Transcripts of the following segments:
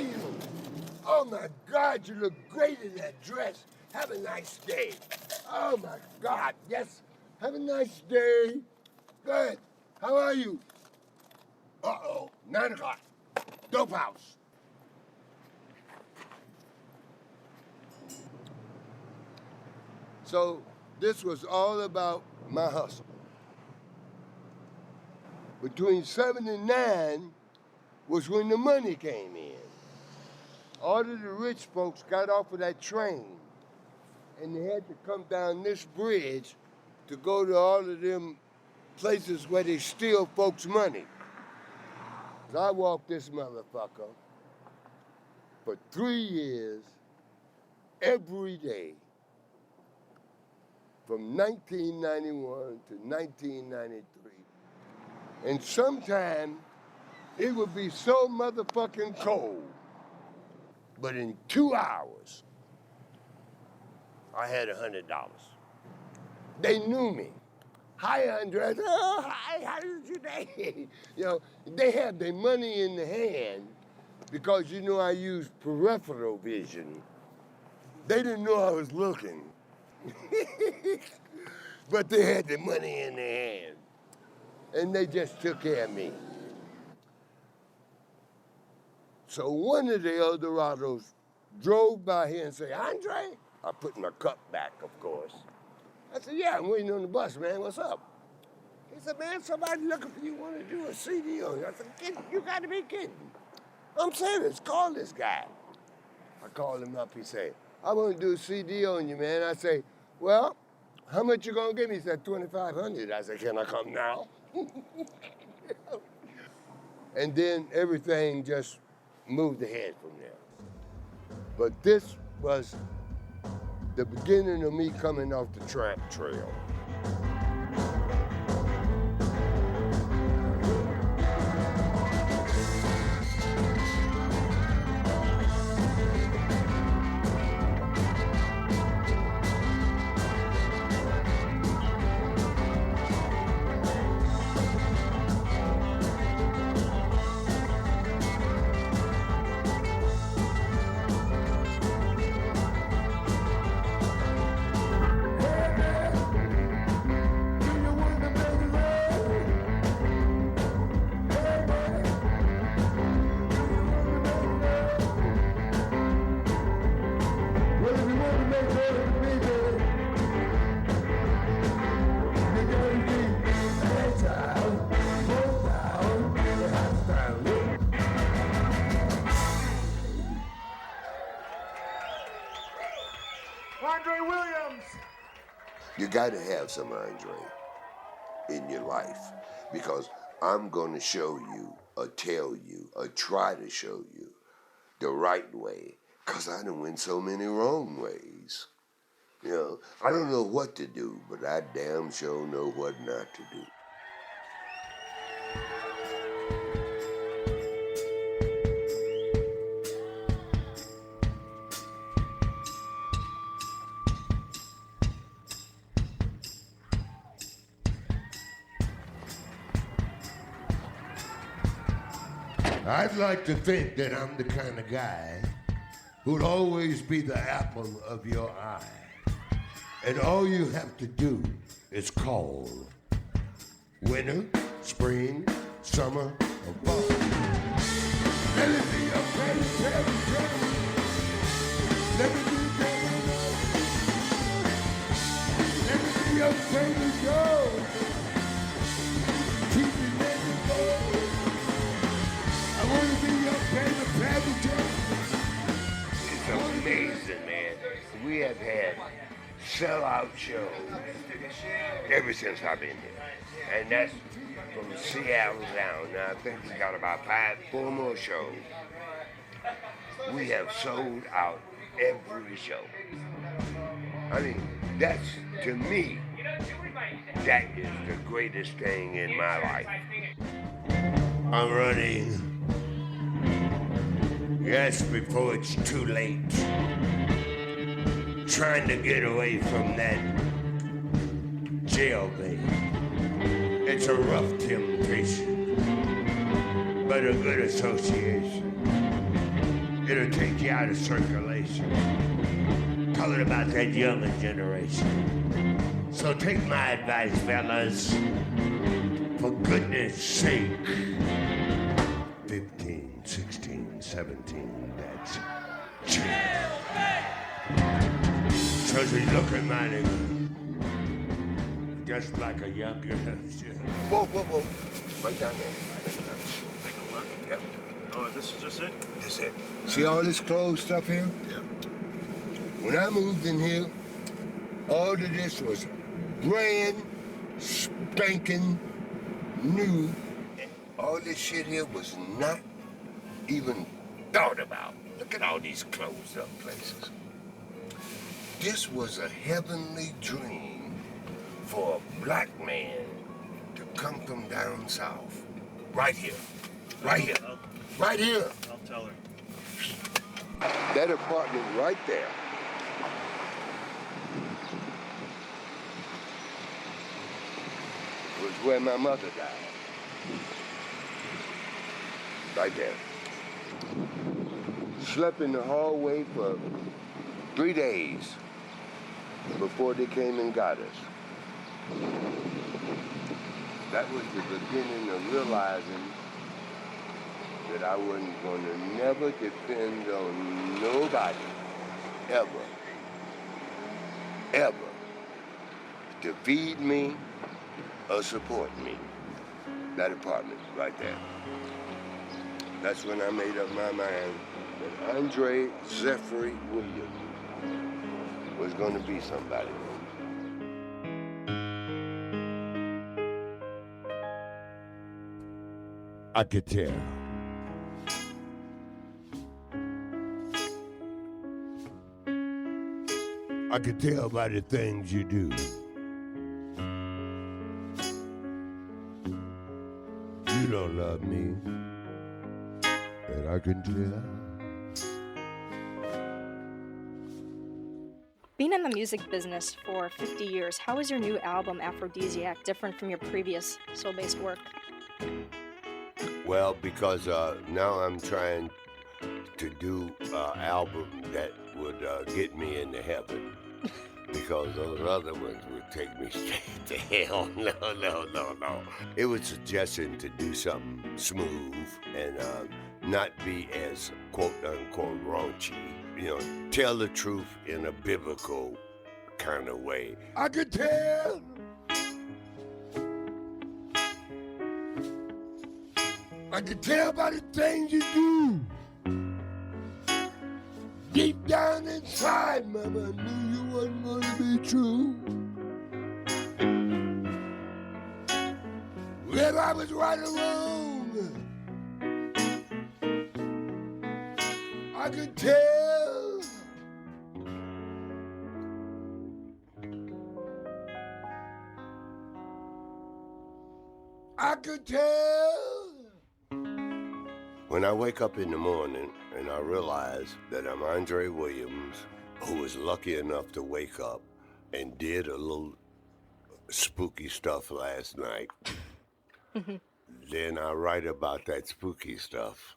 are you? Oh my God, you look great in that dress. Have a nice day. Oh my God, yes. Have a nice day. Good. How are you? Uh-oh, 9 o'clock. Dope house. So this was all about my hustle. Between 7 and 9 was when the money came in. All of the rich folks got off of that train and they had to come down this bridge to go to all of them places where they steal folks' money. I walked this motherfucker for 3 years, every day, from 1991 to 1993. And sometime it would be so motherfucking cold, but in 2 hours, I had $100. They knew me. Hi, Andres. Oh, hi, how is your day? You know, they have their money in the hand because, you know, I use peripheral vision. They didn't know I was looking. But they had the money in their hand. And they just took care of me. So one of the Eldorados drove by here and said, Andre? I put my cup back, of course. I said, yeah, I'm waiting on the bus, man. What's up? He said, man, somebody looking for you, want to do a CD on you. I said, you got to be kidding. I'm serious. Call this guy. I called him up. He said, I want to do a CD on you, man. I say, well, how much you going to give me? He said, $2,500. I said, can I come now? And then everything just moved ahead from there. But this was the beginning of me coming off the tramp trail. You gotta have some Andre in your life because I'm gonna show you or tell you or try to show you the right way because I done went so many wrong ways. You know, I don't know what to do, but I damn sure know what not to do. I'd like to think that I'm the kind of guy who'd always be the apple of your eye. And all you have to do is call. Winter, spring, summer, or fall. Let it be your baby, let me be let me be your baby girl. Keep me ready, boy. I want to be your baby girl. It's amazing, man. We have had sellout shows ever since I've been here. And that's from Seattle down. Now I think we got about 4 more shows. We have sold out every show. I mean, that's, to me, that is the greatest thing in my life. I'm running. Yes, before it's too late. Trying to get away from that jailbait. It's a rough temptation, but a good association. It'll take you out of circulation. Talking about that younger generation. So take my advice, fellas. For goodness sake. 15, 16, 17, that's chill. So she looking mighty just like a young girl. Whoa, whoa, whoa. Right down there. Take a look. Yep. Oh, this is just it? That's it. See all this closed stuff here? Yeah. When I moved in here, all of this was brand spanking new. All this shit here was not even thought about. Look at all these closed up places. This was a heavenly dream for a black man to come from down south. Right here. Right here. Right here. I'll tell her. That apartment right there. Was where my mother died. Right there. Slept in the hallway for 3 days before they came and got us. That was the beginning of realizing that I wasn't going to never depend on nobody, ever, ever, to feed me or support me. That apartment right there. That's when I made up my mind that Andre Zephyr Williams was going to be somebody. I could tell. I could tell by the things you do. You don't love me, and I can tell. Being in the music business for 50 years, how is your new album, Aphrodisiac, different from your previous soul-based work? Well, because now I'm trying to do an album that would get me into heaven. Because those other ones would take me straight to hell. No. It was suggesting to do something smooth and not be as quote-unquote raunchy. You know, tell the truth in a biblical kind of way. I could tell. I could tell by the things you do. Deep down inside, Mama, I knew you wasn't going to be true. Whether I was right or wrong, I could tell. I could tell. When I wake up in the morning and I realize that I'm Andre Williams, who was lucky enough to wake up and did a little spooky stuff last night, then I write about that spooky stuff.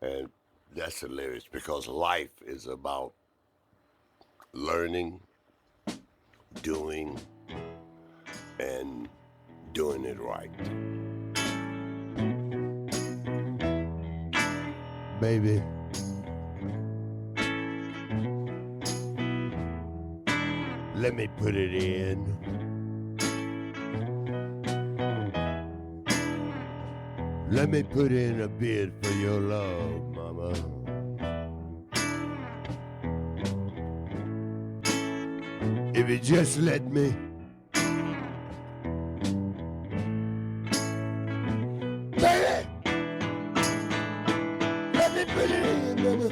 And that's the lyrics, because life is about learning, doing, and doing it right. Baby, let me put it in. Let me put in a bid for your love, mama. If you just let me. Baby! Let me put it in, baby.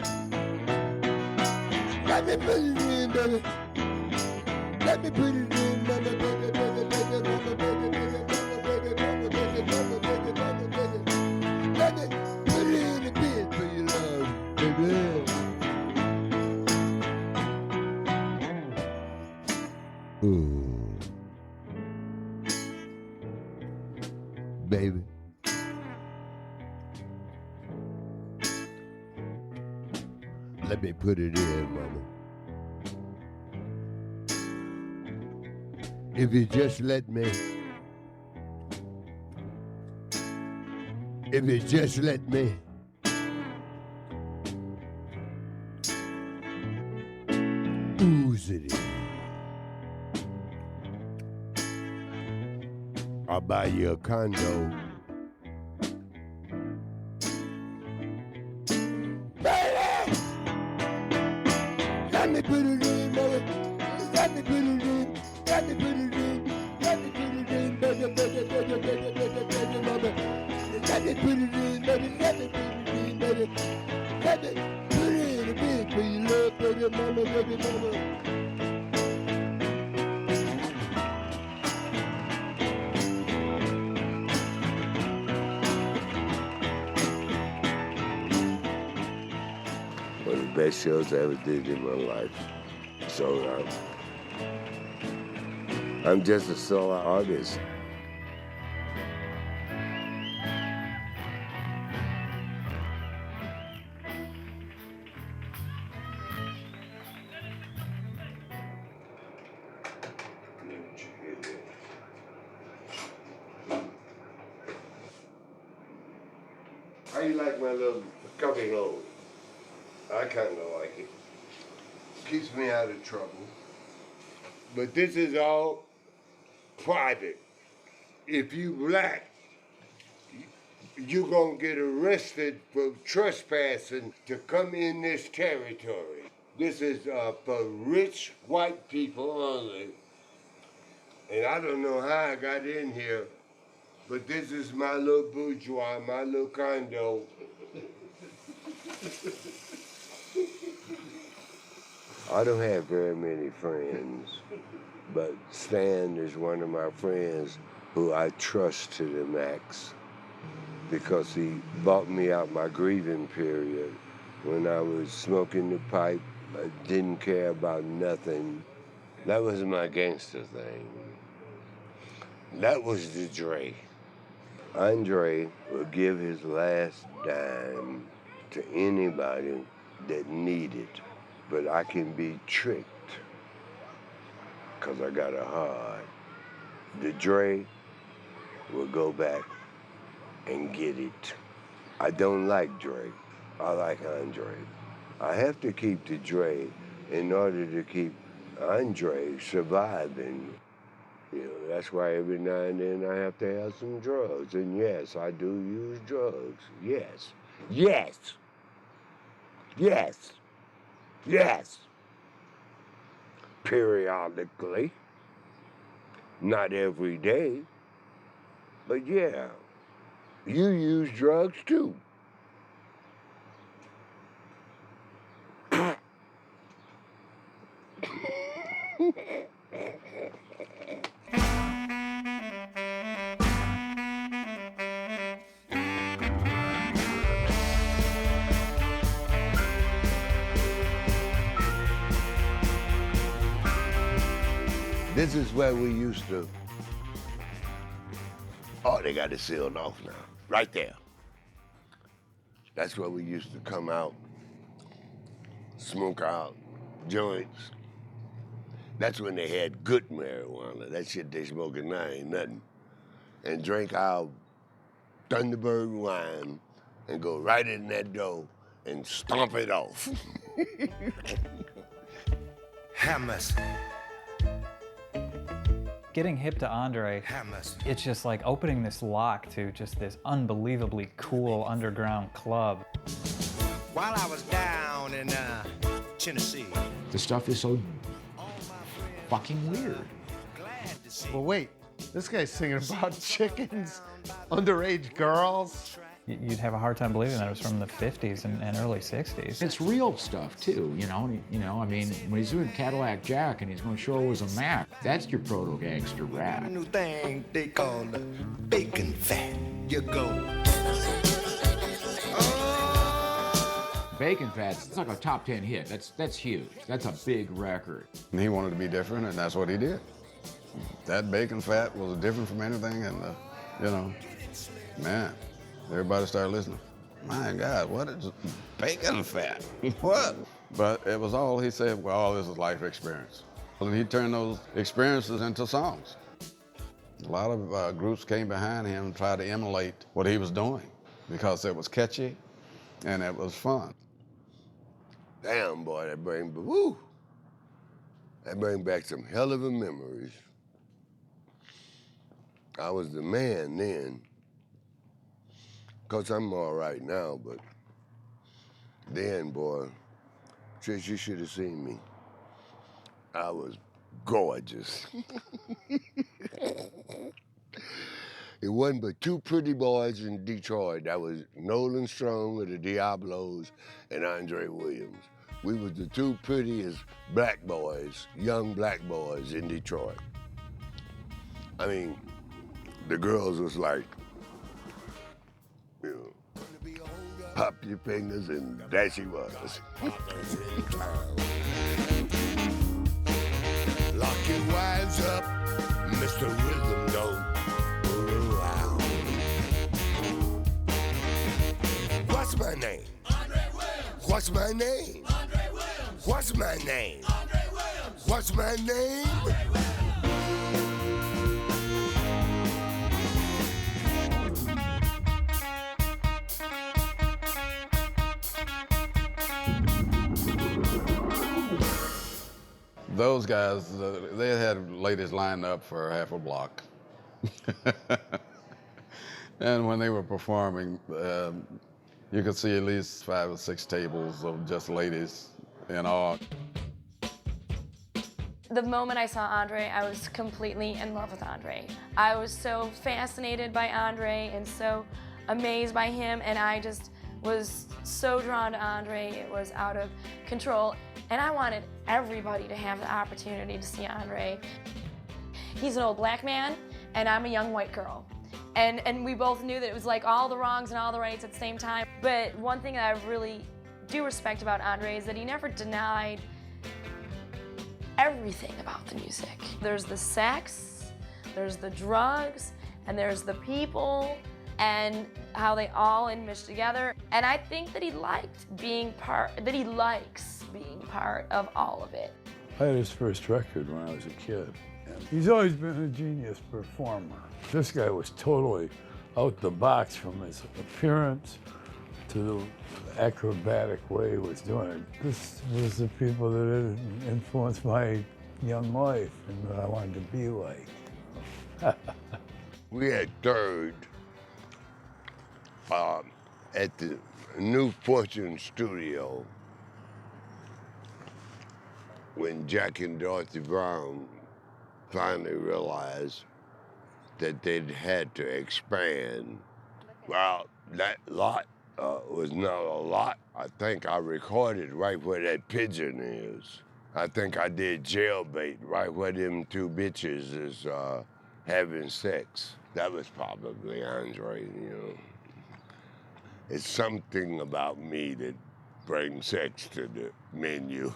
Let me put it in, baby. Let me put it in, baby, baby, baby, baby, baby, baby, baby, baby, baby, baby, baby, baby, baby, baby. Let me put it in a bid for your love, baby. Ooh. Baby. Let me put it in, mama. If you just let me. If you just let me. Ooze it in. I'll buy you a condo. Let me put it in, mother. Let me put it in. Let me put it in. Let me put it in, mother, mother. Let me put it in, mother. Let me put it in, mother. Let me put it in a bit for you, love, mother, mama. One of the best shows I ever did in my life. So I'm just a solo artist. How you like my little cubby hole? I kind of like it. Keeps me out of trouble. But this is all private. If you black, you're gonna get arrested for trespassing to come in this territory. This is for rich white people only. And I don't know how I got in here, but this is my little bourgeois, my little condo. I don't have very many friends, but Stan is one of my friends who I trust to the max because he bought me out my grieving period when I was smoking the pipe. I didn't care about nothing. That was my gangster thing. That was the Dre. Andre would give his last dime to anybody that needed. But I can be tricked because I got a heart. The Dre will go back and get it. I don't like Dre. I like Andre. I have to keep the Dre in order to keep Andre surviving. You know, that's why every now and then I have to have some drugs. And yes, I do use drugs. Yes. Yes. Yes. Yes, periodically, not every day, but yeah, you use drugs too. This is where we used to, oh, they got it sealed off now, right there. That's where we used to come out, smoke out joints. That's when they had good marijuana. That shit they smoking now ain't nothing. And drink our Thunderbird wine and go right in that door and stomp it off. Hammers. Getting hip to Andre, it's just like opening this lock to just this unbelievably cool underground club. While I was down in Tennessee. The stuff is so fucking weird. Well, wait, this guy's singing about chickens, underage girls. You'd have a hard time believing that it was from the 50s and early 60s. It's real stuff too, you know. I mean, when he's doing Cadillac Jack and he's going to show it was a Mac, that's your proto-gangster rap. A new thing they call the bacon fat. You go. Bacon Fat's, it's like a top 10 hit. That's huge. That's a big record. And he wanted to be different, and that's what he did. That bacon fat was different from anything, and you know, man. Everybody started listening. My God, what is bacon fat. What? But it was all, he said, well, all this is life experience. And he turned those experiences into songs. A lot of groups came behind him and tried to emulate what he was doing because it was catchy and it was fun. Damn, boy, that bring back some hell of a memories. I was the man then. Cause I'm all right now, but then, boy, Trish, you should have seen me. I was gorgeous. It wasn't but two pretty boys in Detroit. That was Nolan Strong of the Diablos and Andre Williams. We was the two prettiest black boys, young black boys in Detroit. I mean, the girls was like, you know, pop your fingers, and there she was. Lock your wives up, Mr. Rhythm don't fool around. What's my name? Andre Williams. What's my name? Andre Williams. What's my name? Andre Williams. What's my name? Andre Williams. Those guys, they had ladies lined up for half a block. And when they were performing, you could see at least 5 or 6 tables of just ladies in awe. The moment I saw Andre, I was completely in love with Andre. I was so fascinated by Andre and so amazed by him, and I just was so drawn to Andre. It was out of control. And I wanted everybody to have the opportunity to see Andre. He's an old black man, and I'm a young white girl. And we both knew that it was like all the wrongs and all the rights at the same time. But one thing that I really do respect about Andre is that he never denied everything about the music. There's the sex, there's the drugs, and there's the people, and how they all enmeshed together. And I think that he likes being part of all of it. I had his first record when I was a kid. And he's always been a genius performer. This guy was totally out the box from his appearance to the acrobatic way he was doing it. This was the people that influenced my young life and what I wanted to be like. We had third at the New Fortune studio when Jack and Dorothy Brown finally realized that they'd had to expand. Well, that lot was not a lot. I think I recorded right where that pigeon is. I think I did Jailbait right where them two bitches is having sex. That was probably Andre, you know. It's something about me that brings sex to the menu.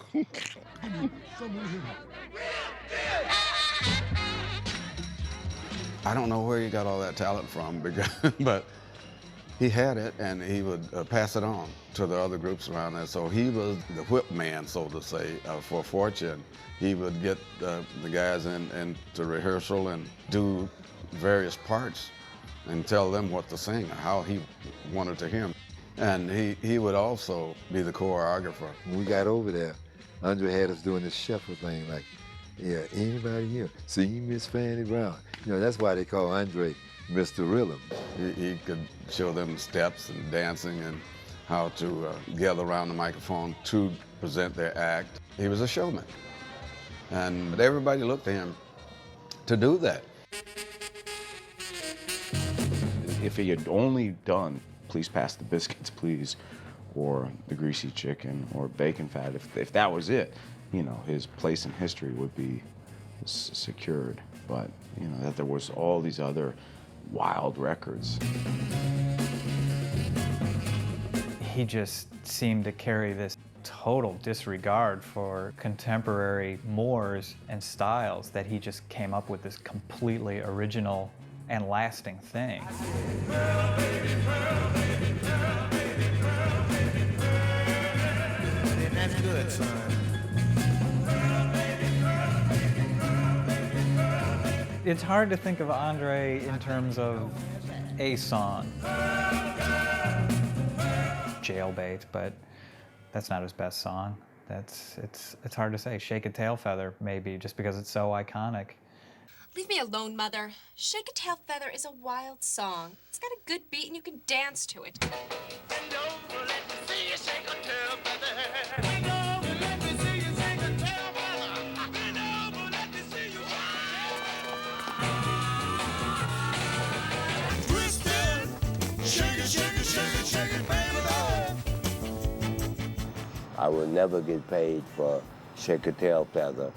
I don't know where he got all that talent from, but he had it, and he would pass it on to the other groups around there. So he was the whip man, so to say, for Fortune. He would get the guys into rehearsal and do various parts and tell them what to sing, how he wanted to hear them. And he would also be the choreographer. When we got over there, Andre had us doing this shuffle thing, like, yeah, anybody here see Miss Fanny Brown? You know, that's why they call Andre Mr. Rhythm. He could show them steps and dancing and how to gather around the microphone to present their act. He was a showman. And everybody looked to him to do that. If he had only done Please Pass the Biscuits, Please, or The Greasy Chicken, or Bacon Fat, if that was it, you know, his place in history would be secured. But, you know, that there was all these other wild records. He just seemed to carry this total disregard for contemporary mores and styles that he just came up with this completely original and lasting thing. Girl, baby, girl, baby, girl, baby, girl, baby, girl. good, son. It's hard to think of Andre in terms of a song. Jailbait, but that's not his best song. It's hard to say. Shake a Tail Feather, maybe, just because it's so iconic. Leave me alone, Mother. Shake a Tail Feather is a wild song. It's got a good beat and you can dance to it. I will never get paid for Shake a Tail Feather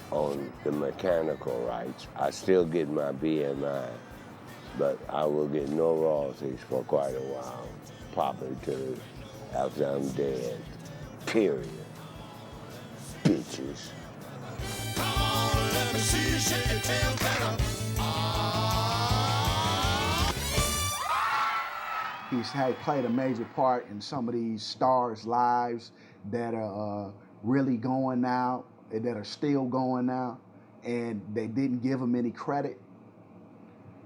on the mechanical rights. I still get my BMI, but I will get no royalties for quite a while, probably till after I'm dead. Period. Bitches. Come on, let me see you shake your tail feather. He's played a major part in some of these stars' lives that are really going now, that are still going now, and they didn't give him any credit.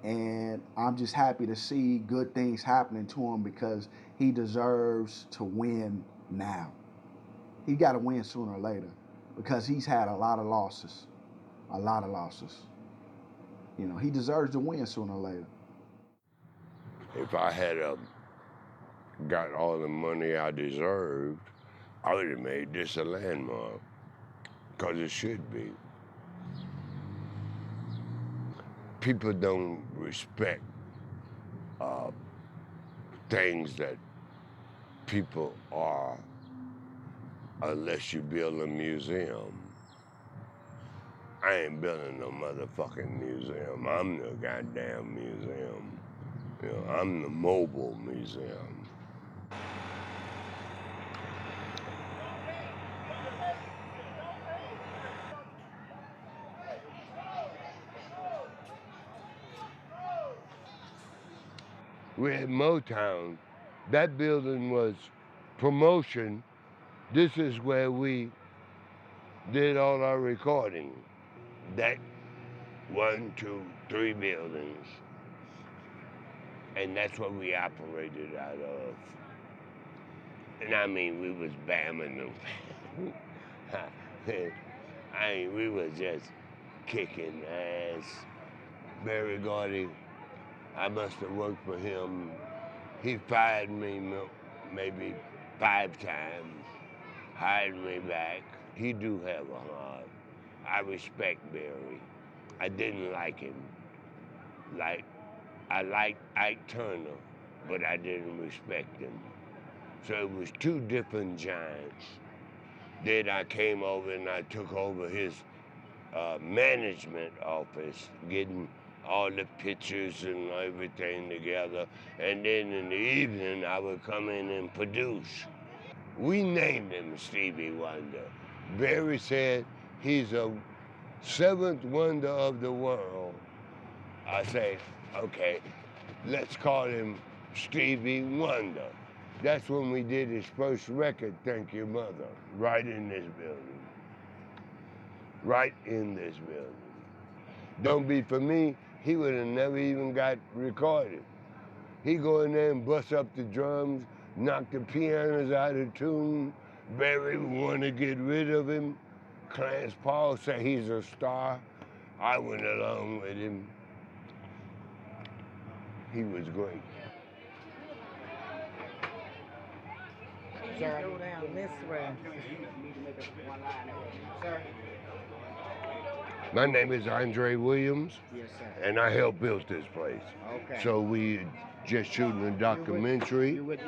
And I'm just happy to see good things happening to him because he deserves to win now. He got to win sooner or later because he's had a lot of losses, a lot of losses. You know, he deserves to win sooner or later. If I had got all the money I deserved, I would have made this a landmark, because it should be. People don't respect things that people are unless you build a museum. I ain't building no motherfucking museum. I'm the goddamn museum. You know, I'm the mobile museum. We're at Motown. That building was promotion. This is where we did all our recording. That 1, 2, 3 buildings. And that's what we operated out of. And I mean, we was bamming them. I mean, we was just kicking ass. Barry Gordy, I must have worked for him. He fired me maybe 5 times, hired me back. He do have a heart. I respect Barry. I didn't like him. I liked Ike Turner, but I didn't respect him. So it was 2 different giants. Then I came over and I took over his management office, getting all the pictures and everything together. And then in the evening, I would come in and produce. We named him Stevie Wonder. Barry said he's a 7th wonder of the world. I say, okay, let's call him Stevie Wonder. That's when we did his first record, Thank Your Mother, right in this building. Right in this building. Don't Be For Me, he would have never even got recorded. He go in there and bust up the drums, knock the pianos out of tune. Barry would want to get rid of him. Clarence Paul said he's a star. I went along with him. He was great. Sir, go down this way. Sir. My name is Andre Williams, Yes, sir. and I helped build this place. Okay. So we just shooting a documentary. You with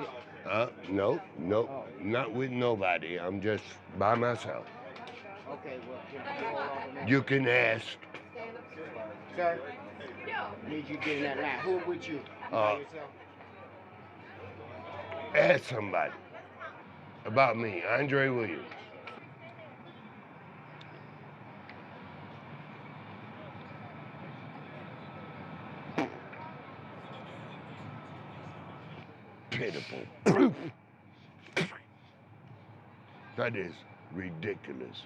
No, not with nobody. I'm just by myself. Okay, well, You can ask. Sir, need you get in that line. Who with you? By yourself? Ask somebody about me, Andre Williams. Pitiful. That is ridiculous.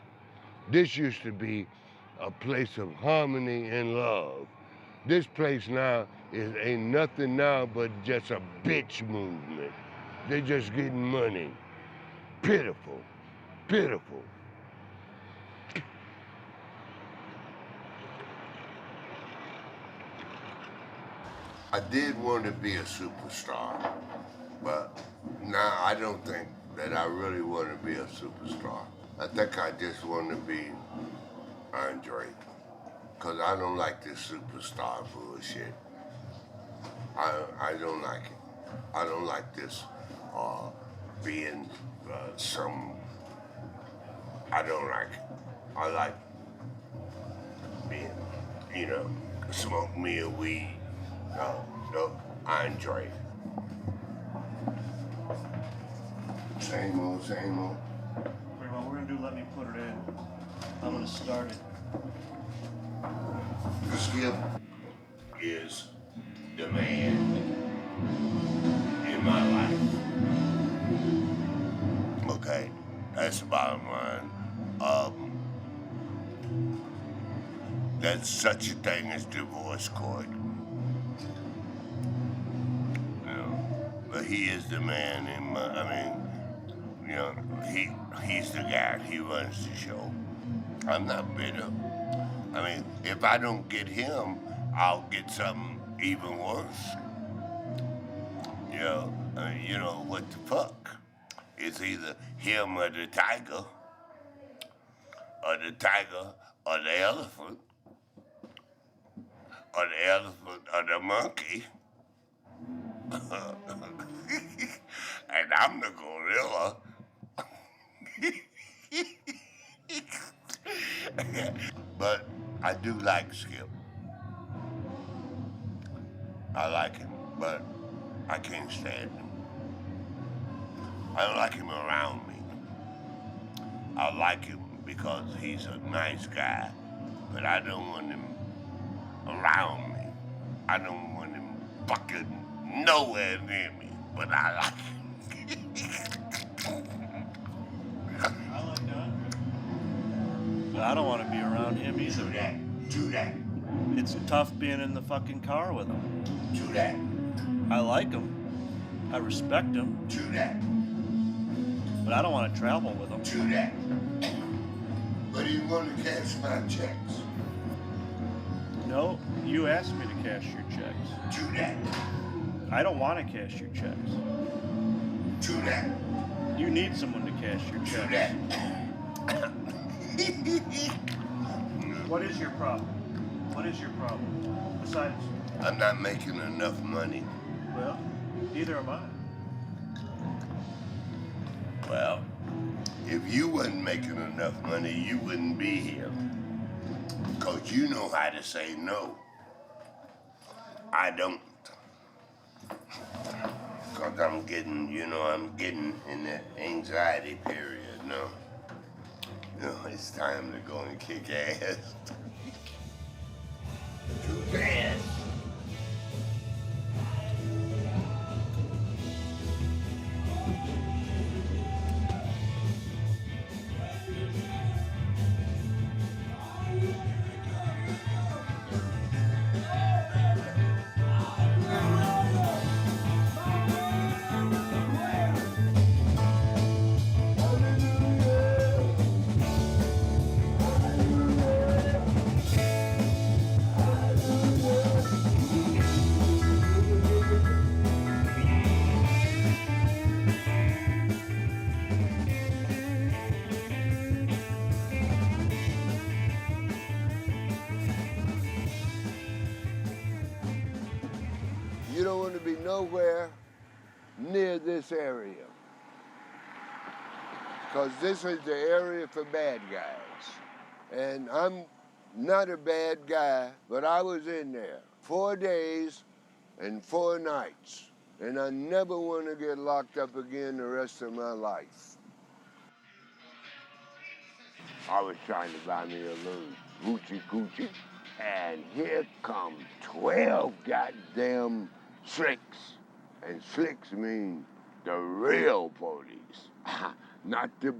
This used to be a place of harmony and love. This place now ain't nothing now but just a bitch movement. They're just getting money. Pitiful, pitiful. I did want to be a superstar, but now I don't think that I really want to be a superstar. I think I just want to be Andre, because I don't like this superstar bullshit. I don't like it. I don't like this being some, I don't like it. I like being, smoke me a weed. No, Andre. Same old, same old. Pretty well, we're gonna do Let Me Put It In. I'm gonna start it. Skip is the man in my life. Okay, that's the bottom line. There's such a thing as divorce court. But he is the man in my, he's the guy. He runs the show. I'm not bitter. If I don't get him, I'll get something even worse. What the fuck? It's either him or the tiger or the elephant, or the elephant or the monkey. And I'm the gorilla. But I do like Skip. I like him, but I can't stand him. I don't like him around me. I like him because he's a nice guy, but I don't want him around me. I don't want him fucking nowhere near me, but I like him. I like Andre. But I don't want to be around him either. Do that. It's tough being in the fucking car with him. Do that. I like him. I respect him. Do that. But I don't want to travel with him. Do that. But you want to cash my checks. No, you asked me to cash your checks. Do that. I don't want to cash your checks. Do that. You need someone to cash your checks. Do that. What is your problem? What is your problem? Besides, I'm not making enough money. well, neither am I. Well, if you wasn't making enough money, you wouldn't be here. Because you know how to say no. I don't. Because I'm getting in that anxiety period now. It's time to go and kick ass. Kick ass. You don't want to be nowhere near this area. Because this is the area for bad guys. And I'm not a bad guy, but I was in there 4 days and 4 nights. And I never want to get locked up again the rest of my life. I was trying to buy me a little Gucci Gucci, and here come 12 goddamn slicks. And slicks mean the real police, not the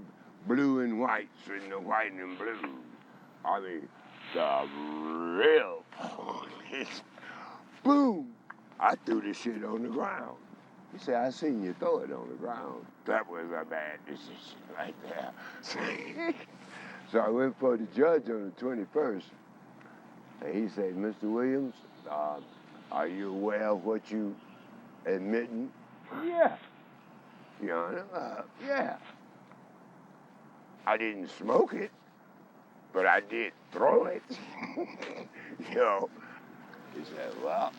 blue and whites and the white and blue. I mean, the real police. Boom! I threw the shit on the ground. He said, I seen you throw it on the ground. That was a bad decision right there. So I went for the judge on the 21st, and he said, Mr. Williams, are you aware of what you admitting? Yeah. Your Honor, yeah. I didn't smoke it, but I did throw it. You know, he said, well,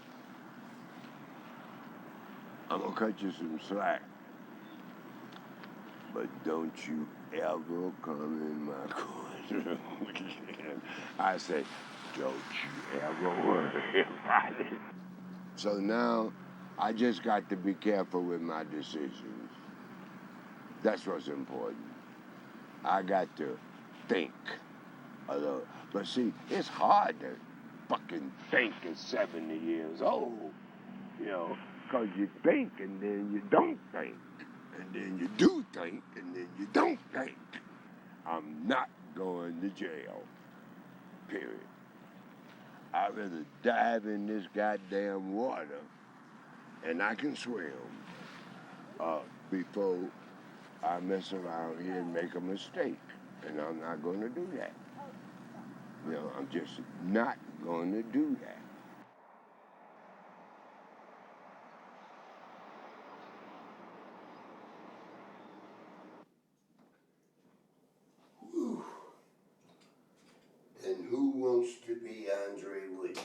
I'm gonna cut you some slack, but don't you ever come in my courtroom again. I said, don't you ever worry about it. So now, I just got to be careful with my decisions. That's what's important. I got to think a little. But see, it's hard to fucking think at 70 years old, you know, because you think and then you don't think. And then you do think and then you don't think. I'm not going to jail, period. I'd rather dive in this goddamn water, and I can swim, before I mess around here and make a mistake. And I'm not going to do that. You know, I'm just not going to do that. Whew. And who wants to be Andre Williams?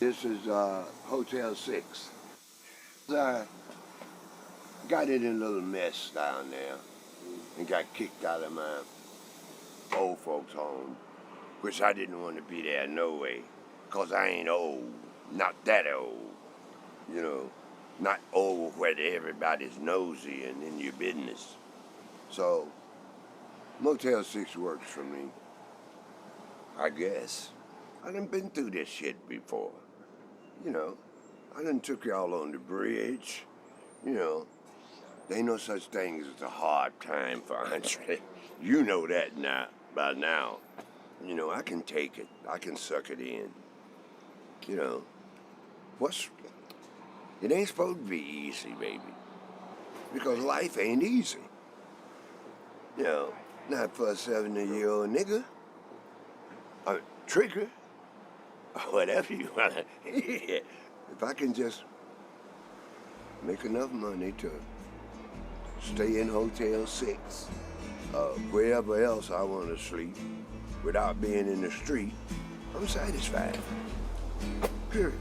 This is Hotel 6. I got in a little mess down there and got kicked out of my old folks' home, which I didn't want to be there no way, because I ain't old, not that old, you know, not old where everybody's nosy and in your business. So, Motel 6 works for me, I guess. I done been through this shit before, you know. I done took y'all on the bridge, you know. There ain't no such thing as a hard time for Andre. You know that now, by now. You know, I can take it. I can suck it in. You know, it ain't supposed to be easy, baby. Because life ain't easy. You know, not for a 70-year-old nigga. Or trigger. Or whatever you want to. If I can just make enough money to stay in Hotel 6, wherever else I want to sleep, without being in the street, I'm satisfied. Period.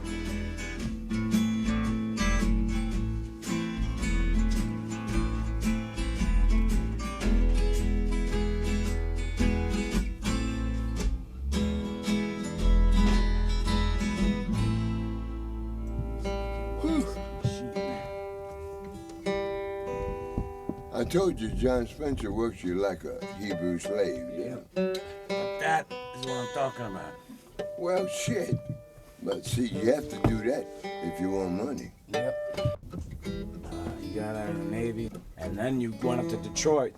I told you John Spencer works you like a Hebrew slave. Yeah. That is what I'm talking about. Well, shit. But see, you have to do that if you want money. Yep. You got out of the Navy, and then you went up to Detroit.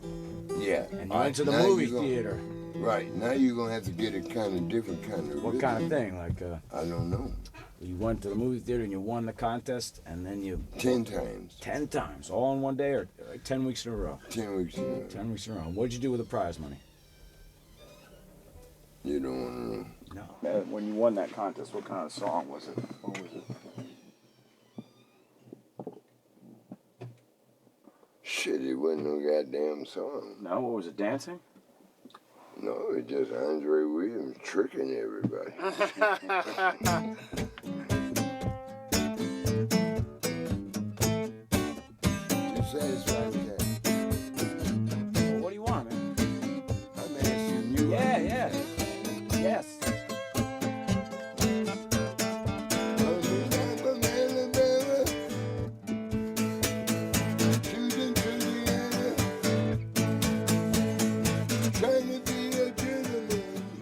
Yeah. And you went to the movie theater. Right. Now you're going to have to get a kind of different kind of What kind of thing? Like, I don't know. You went to the movie theater and you won the contest, and then you... 10 times. 10 times, all in one day, or like 10 weeks in a row? 10 weeks in a row. 10 weeks in a row. What'd you do with the prize money? You don't want to know. No. When you won that contest, what kind of song was it? What was it? Shit, it wasn't no goddamn song. No, what was it, dancing? No, it's just Andre Williams tricking everybody. You satisfied with that? Well, what do you want, man? I'm asking you. Yeah. Yes.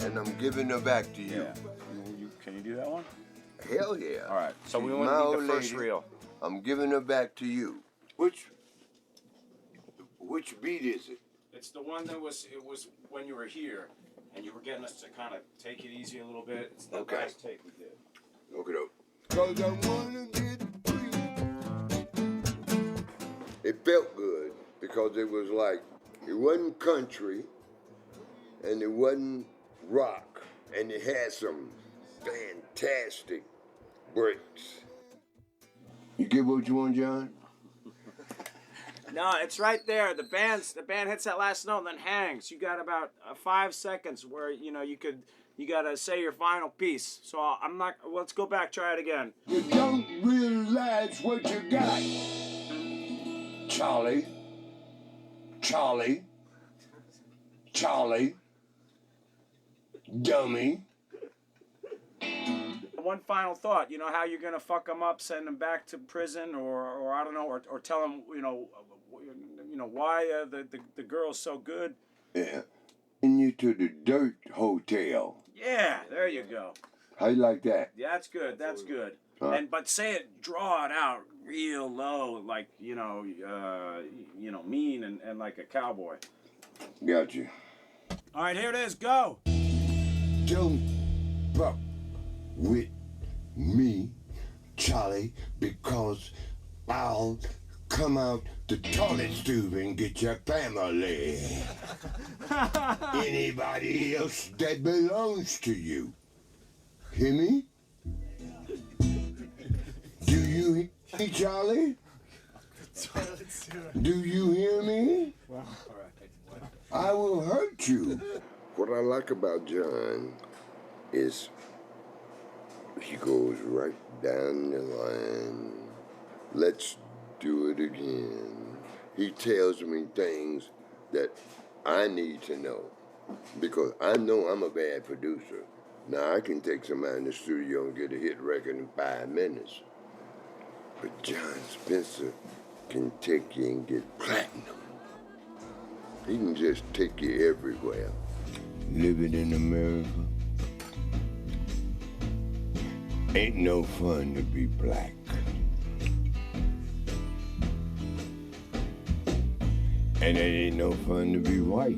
And I'm giving her back to you. Yeah. Can you do that one? Hell yeah. All right. So She's we my want to old need the first lady. reel. I'm giving her back to you. Which Which beat is it? It's the one that was when you were here, and you were getting us to kind of take it easy a little bit. It's the last take we did. Okay, though. 'Cause I wanna get free. It felt good because it was like, it wasn't country and it wasn't rock, and it had some fantastic breaks. You get what you want, John? No, it's right there. The band hits that last note and then hangs. You got about 5 seconds where you gotta say your final piece. So I'm not. Let's go back. Try it again. You don't realize what you got. Charlie. Charlie. Charlie. Dummy. One final thought. You know how you're gonna fuck them up, send them back to prison, or I don't know, or tell them why the girl's so good. Yeah. Send you to the Dirt Hotel. Yeah, there you go. How you like that? Yeah, that's good. That's good. Huh? But say it, draw it out real low, like mean and like a cowboy. Gotcha. All right, here it is. Go. Don't fuck with me, Charlie, because I'll come out the toilet tube and get your family. Anybody else that belongs to you. Hear me? Do you hear me, Charlie? Do you hear me? I will hurt you. What I like about John is he goes right down the line. Let's do it again. He tells me things that I need to know because I know I'm a bad producer. Now I can take somebody in the studio and get a hit record in 5 minutes. But John Spencer can take you and get platinum. He can just take you everywhere. Living in America ain't no fun to be black. And it ain't no fun to be white.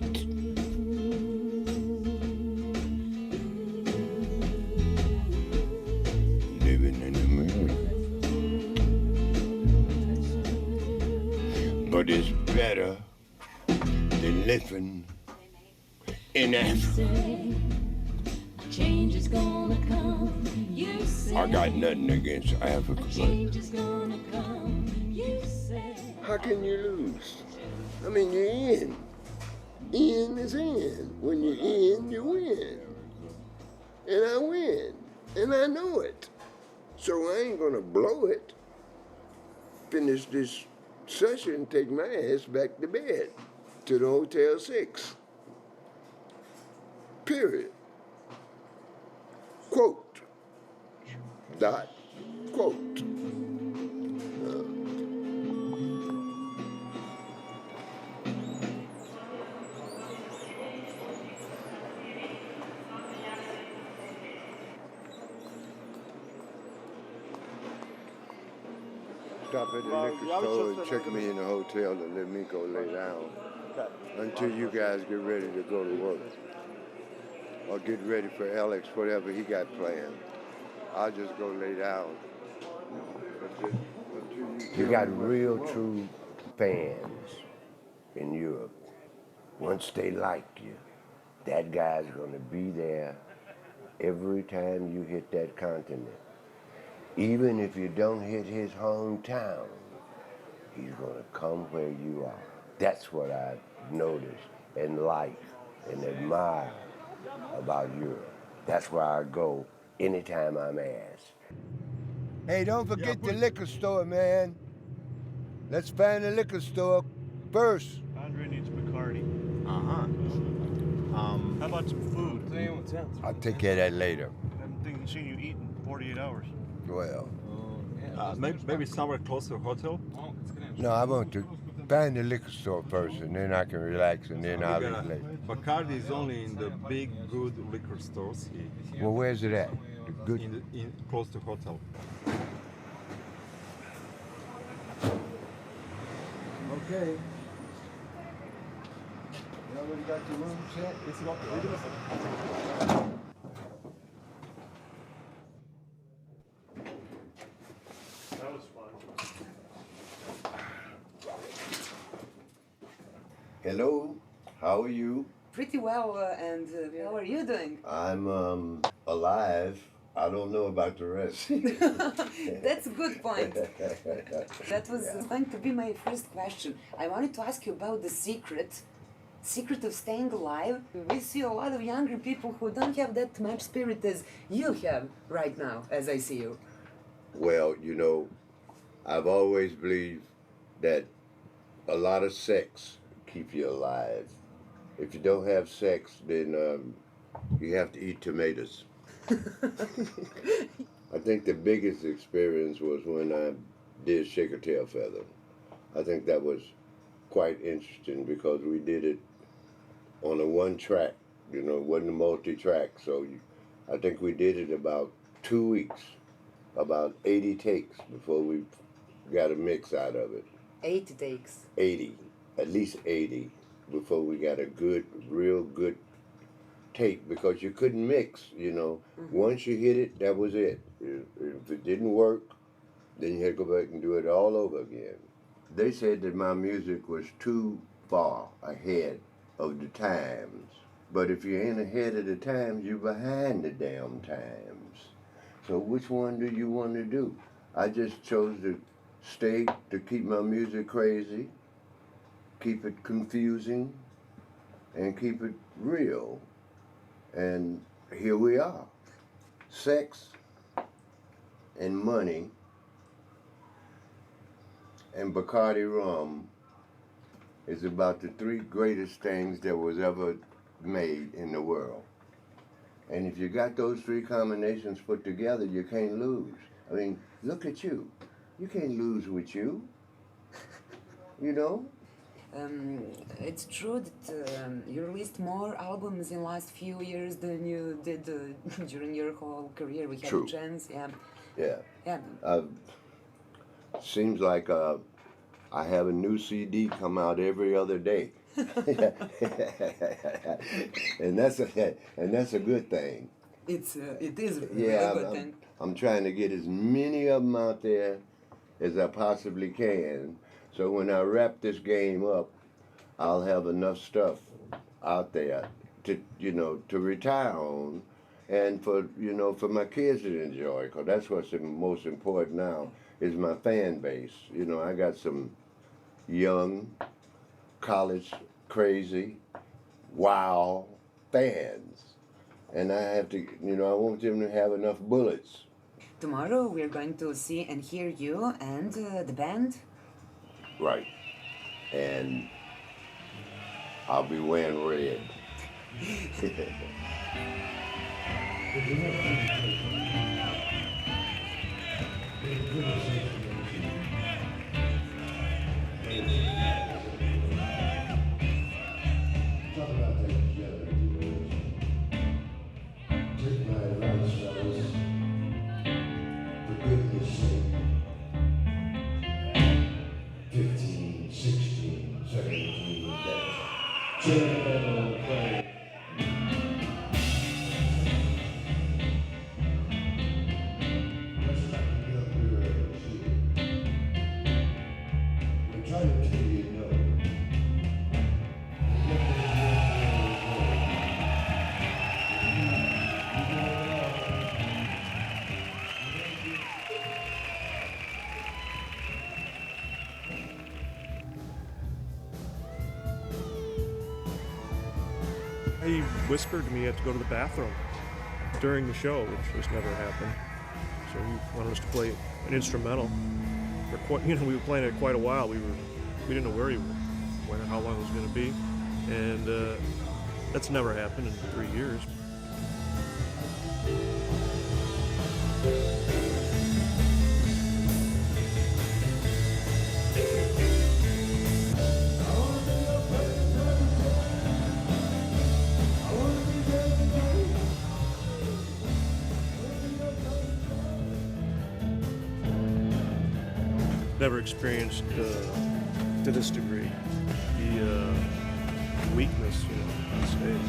Living in America. But it's better than living in Africa. Change is gonna come, you say. I got nothing against Africa. Change is gonna come, you say. How can you lose? I mean, you're in. In is in. When you're in, you win. And I win. And I know it. So I ain't gonna blow it. Finish this session, take my ass back to bed. To the Hotel 6. Period. Quote. Dot. Quote. Stop at the liquor store and check me in the hotel and let me go lay down until you guys get ready to go to work. Or get ready for Alex, whatever he got planned. I'll just go lay down. You got real true fans in Europe. Once they like you, that guy's gonna be there every time you hit that continent. Even if you don't hit his hometown, he's gonna come where you are. That's what I've noticed and like and admire about Europe. That's where I go anytime I'm asked. Hey, don't forget the liquor store, man. Let's find the liquor store first. Andre needs Bacardi. How about some food? I'll take care of that later. I haven't seen you eat in 48 hours. Well, maybe somewhere close to a hotel? no, I want to find the liquor store first, and then I can relax, and then I'll eat later. Bacardi is only in the big, good liquor stores. Well, where's it at? Good. Close to hotel. Okay. already got the room set? That was fun. Hello, how are you? Pretty well, and how are you doing? I'm alive. I don't know about the rest. That's a good point. That was going to be my first question. I wanted to ask you about the secret of staying alive. We see a lot of younger people who don't have that much spirit as you have right now, as I see you. Well, you know, I've always believed that a lot of sex keep you alive. If you don't have sex, then you have to eat tomatoes. I think the biggest experience was when I did Shake a Tail Feather. I think that was quite interesting because we did it on a one track, you know, it wasn't a multi-track. So I think we did it about 2 weeks, about 80 takes before we got a mix out of it. 80 takes. 80, at least 80, before we got a good, real good take, because you couldn't mix, you know. Once you hit it, that was it. If it didn't work, then you had to go back and do it all over again. They said that my music was too far ahead of the times. But if you ain't ahead of the times, you're behind the damn times. So which one do you want to do? I just chose to keep my music crazy, keep it confusing, and keep it real. And here we are. Sex and money and Bacardi rum is about the 3 greatest things that was ever made in the world. And if you got those 3 combinations put together, you can't lose. I mean, look at you. You can't lose with you. You know? It's true that you released more albums in the last few years than you did during your whole career. We had True. a chance, yeah. Yeah. Yeah. Seems like I have a new CD come out every other day. and that's a good thing. It is a Yeah, good thing. I'm trying to get as many of them out there as I possibly can. So when I wrap this game up, I'll have enough stuff out there to, you know, to retire on, and for, you know, for my kids to enjoy, because that's what's the most important now, is my fan base. You know, I got some young, college crazy, wow fans, and I have to, you know, I want them to have enough bullets. Tomorrow we're going to see and hear you and the band. Right. And I'll be wearing red. Take my advice, fellas. For goodness sake. 15, 16, 17, chill, we're trying to tell you no. He whispered to me he had to go to the bathroom during the show, which was never happened. So he wanted us to play an instrumental. For quite, you know, we were playing it quite a while. We didn't know where he went or how long it was going to be, and that's never happened in 3 years. Never experienced to this degree. The weakness, you know, on stage.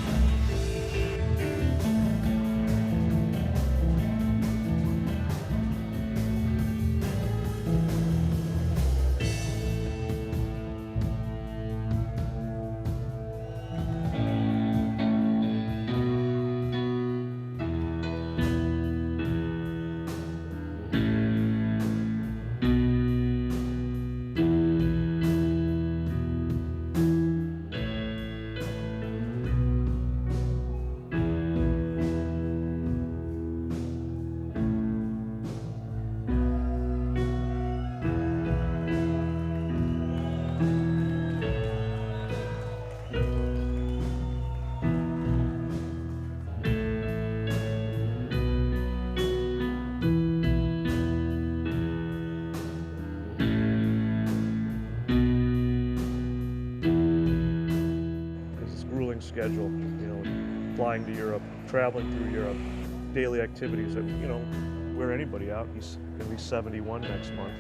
Schedule, you know, flying to Europe, traveling through Europe, daily activities that, you know, wear anybody out. He's going to be 71 next month.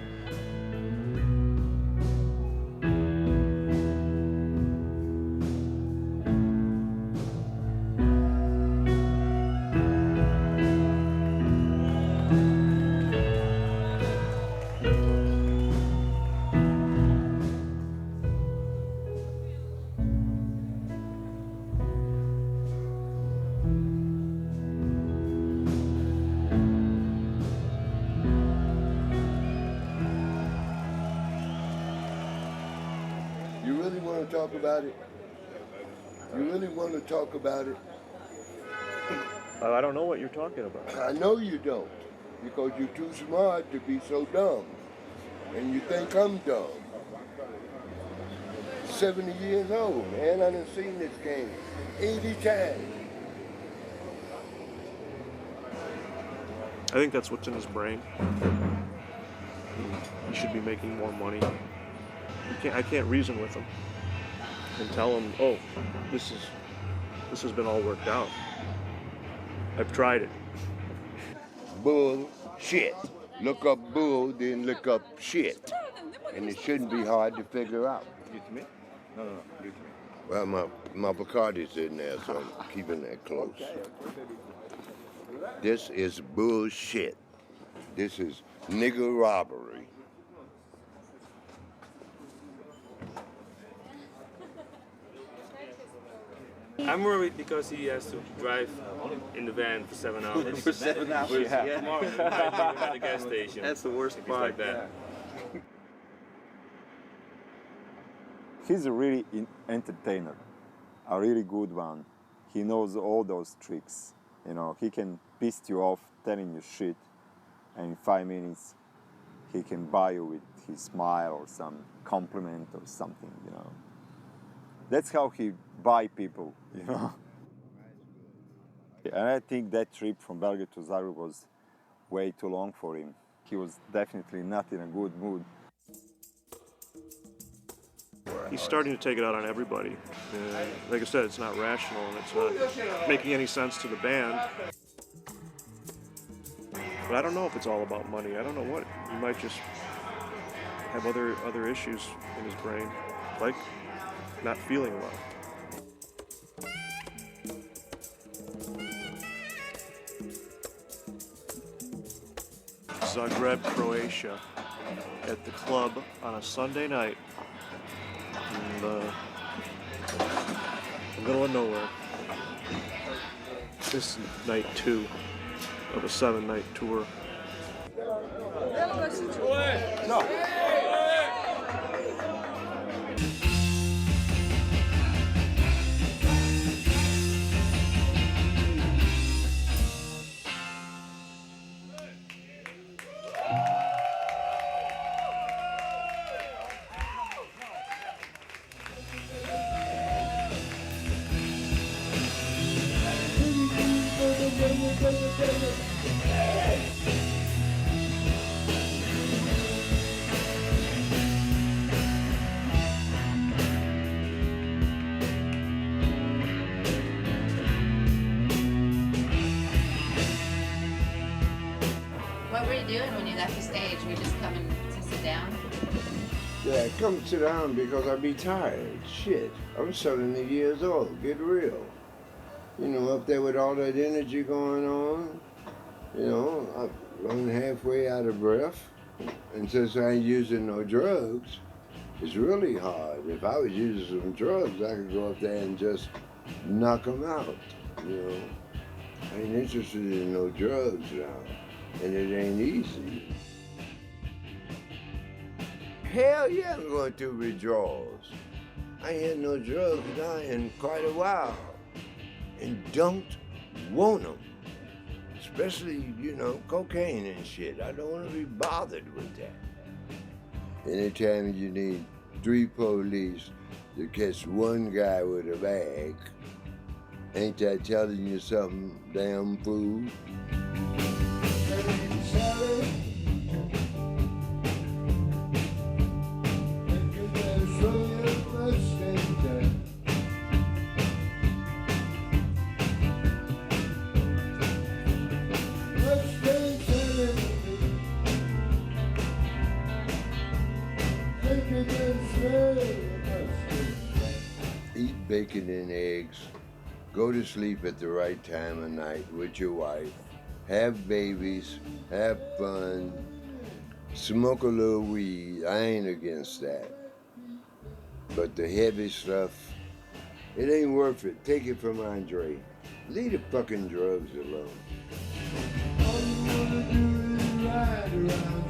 You really want to talk about it? You really want to talk about it? I don't know what you're talking about. I know you don't, because you're too smart to be so dumb. And you think I'm dumb. 70 years old, man. I done seen this game 80 times. I think that's what's in his brain. He should be making more money. I can't reason with him and tell him, oh, this has been all worked out. I've tried it. Bull shit. Look up bull, then look up shit. And it shouldn't be hard to figure out. Give it to me? No. Give it to me. Well, my Bacardi's in there, so I'm keeping that close. This is bullshit. This is nigger robbery. I'm worried because he has to drive in the van for 7 hours. For 7 hours? Yeah. Tomorrow, at the gas station. That's the worst Things part. like that. He's a really entertainer, a really good one. He knows all those tricks. You know, he can piss you off telling you shit, and in 5 minutes, he can buy you with his smile or some compliment or something, you know. That's how he buy people, you know. And I think that trip from Belgrade to Zagreb was way too long for him. He was definitely not in a good mood. He's starting to take it out on everybody. Like I said, it's not rational and it's not making any sense to the band. But I don't know if it's all about money. I don't know what. He might just have other issues in his brain, like not feeling well. Zagreb, Croatia, at the club on a Sunday night in the middle of nowhere. This is night 2 of a 7-night tour. No. What were you doing when you left the stage? Were you just coming to sit down? Yeah, come sit down because I be tired. Shit, I'm 70 years old. Get real. You know, up there with all that energy going on, you know, I'm running halfway out of breath. And since I ain't using no drugs, it's really hard. If I was using some drugs, I could go up there and just knock them out, you know. I ain't interested in no drugs now, and it ain't easy. Hell yeah, I'm going through withdrawals. I ain't had no drugs now in quite a while, and don't want them. Especially, you know, cocaine and shit. I don't want to be bothered with that. Anytime you need 3 police to catch one guy with a bag, ain't that telling you something, damn fool? Eat bacon and eggs, go to sleep at the right time of night with your wife, have babies, have fun, smoke a little weed. I ain't against that. But the heavy stuff, it ain't worth it. Take it from Andre. Leave the fucking drugs alone. All you wanna do is ride around.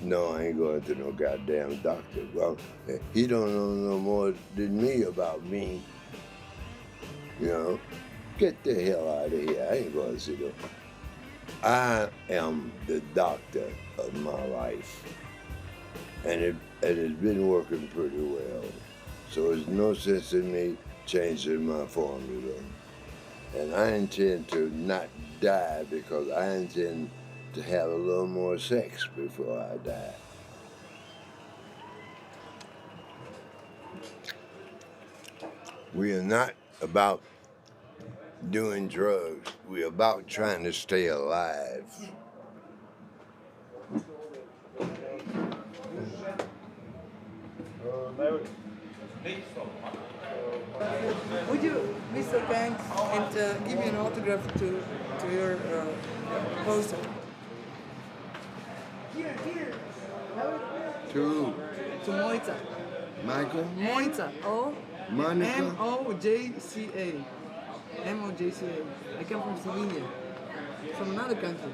No, I ain't going to no goddamn doctor. Well, he don't know no more than me about me. You know, get the hell out of here. I ain't going to see no. I am the doctor of my life, and it's been working pretty well. So there's no sense in me changing my formula. And I intend to not die because I intend to have a little more sex before I die. We are not about doing drugs. We're about trying to stay alive. Would you be so kind and give me an autograph to your poster? Here. To Moita. Michael? Moita. Monica? M-O-J-C-A. M-O-J-C-A. I come from Slovenia. From another country.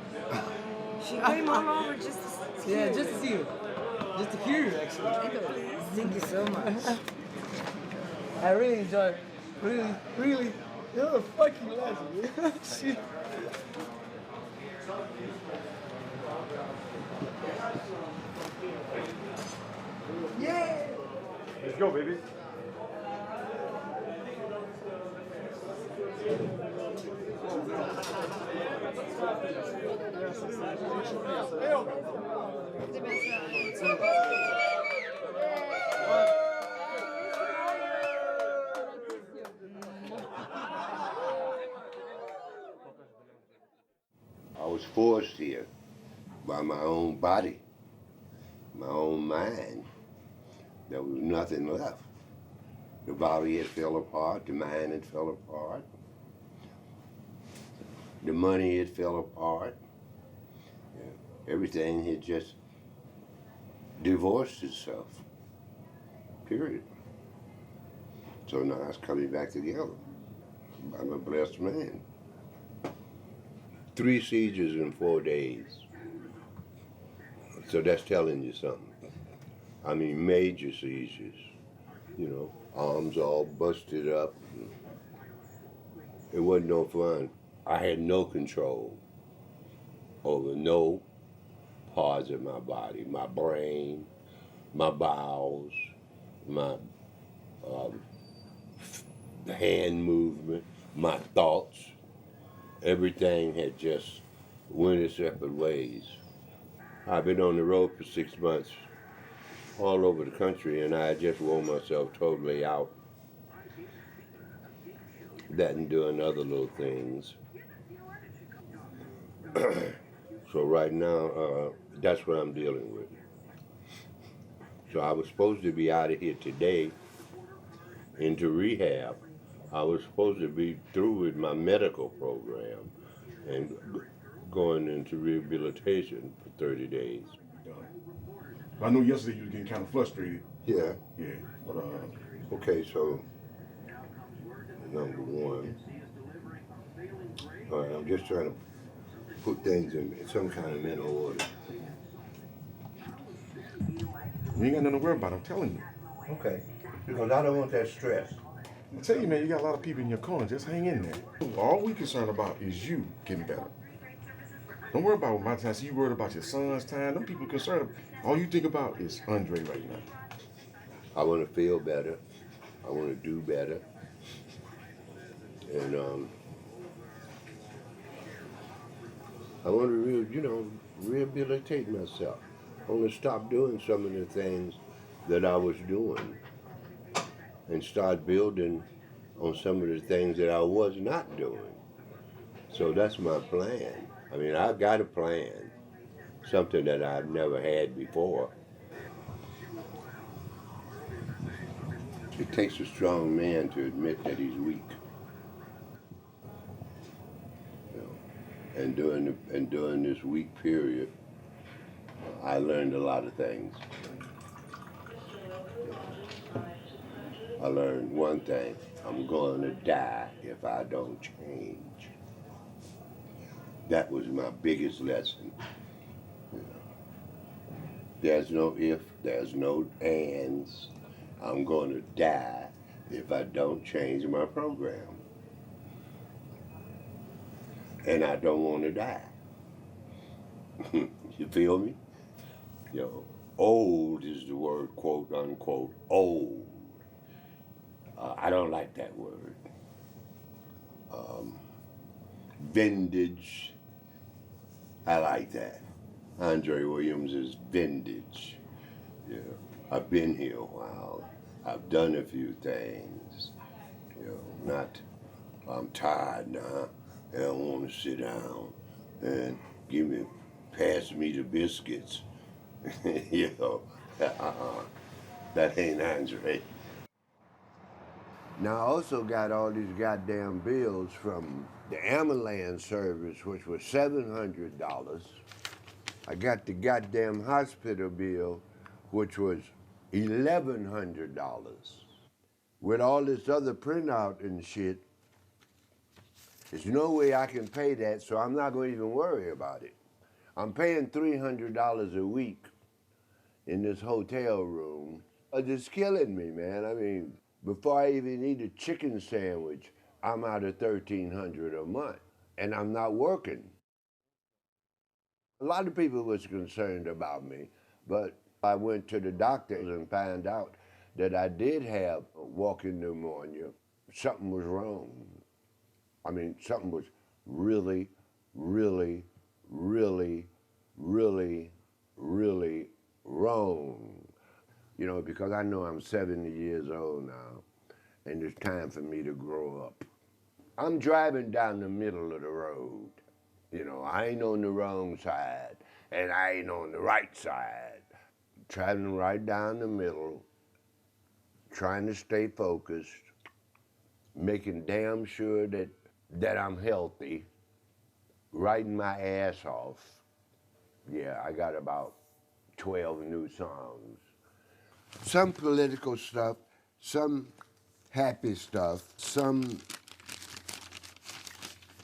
She came all over just to see Yeah, you. just to see you. Just to hear you, actually. Thank you so much. I really enjoy it. Really. You're a fucking legend. Shit. Yeah! Let's go, baby. I was forced here by my own body, my own mind. There was nothing left. The body had fell apart, the mind had fell apart, the money had fell apart. Everything had just divorced itself, period. So now it's coming back together. I'm a blessed man. 3 sieges in 4 days. So that's telling you something. I mean, major sieges, you know, arms all busted up. It wasn't no fun. I had no control. over no parts of my body, my brain, my bowels, my hand movement, my thoughts. Everything had just went its separate ways. I've been on the road for 6 months all over the country, and I just wore myself totally out. That and doing other little things. So right now, that's what I'm dealing with. So I was supposed to be out of here today into rehab. I was supposed to be through with my medical program and going into rehabilitation for 30 days. I know yesterday you were getting kind of frustrated. Yeah. Yeah. But, okay, so number one, I'm just trying to put things in some kind of mental order. you ain't got nothing to worry about, I'm telling you. Okay. Because I don't want that stress. I tell you, man, you got a lot of people in your corner. Just hang in there. All we concerned about is you getting better. Don't worry about my time. See, you worried about your son's time. Them people concerned. All you think about is Andre right now. I want to feel better. I want to do better. And I want to, rehabilitate myself. I want to stop doing some of the things that I was doing and start building on some of the things that I was not doing. So that's my plan. I mean, I've got a plan, something that I've never had before. It takes a strong man to admit that he's weak. And during this week period, I learned a lot of things. I learned one thing: I'm going to die if I don't change. That was my biggest lesson. There's no if, there's no ands. I'm going to die if I don't change my program. And I don't want to die. You feel me? Old is the word, quote unquote, old. I don't like that word. Vintage, I like that. Andre Williams is vintage. I've been here a while. I've done a few things. I'm tired now. I don't want to sit down and pass me the biscuits. That ain't Andre. Now I also got all these goddamn bills from the ambulance service, which was $700. I got the goddamn hospital bill, which was $1,100. With all this other printout and shit, there's no way I can pay that, so I'm not going to even worry about it. I'm paying $300 a week in this hotel room. It's just killing me, man. I mean, before I even eat a chicken sandwich, I'm out of $1,300 a month, and I'm not working. A lot of people was concerned about me, but I went to the doctors and found out that I did have walking pneumonia. Something was wrong. I mean, something was really, really, really, really, really wrong. Because I know I'm 70 years old now, and it's time for me to grow up. I'm driving down the middle of the road. I ain't on the wrong side, and I ain't on the right side. Traveling right down the middle, trying to stay focused, making damn sure that I'm healthy, writing my ass off. Yeah, I got about 12 new songs. Some political stuff, some happy stuff, some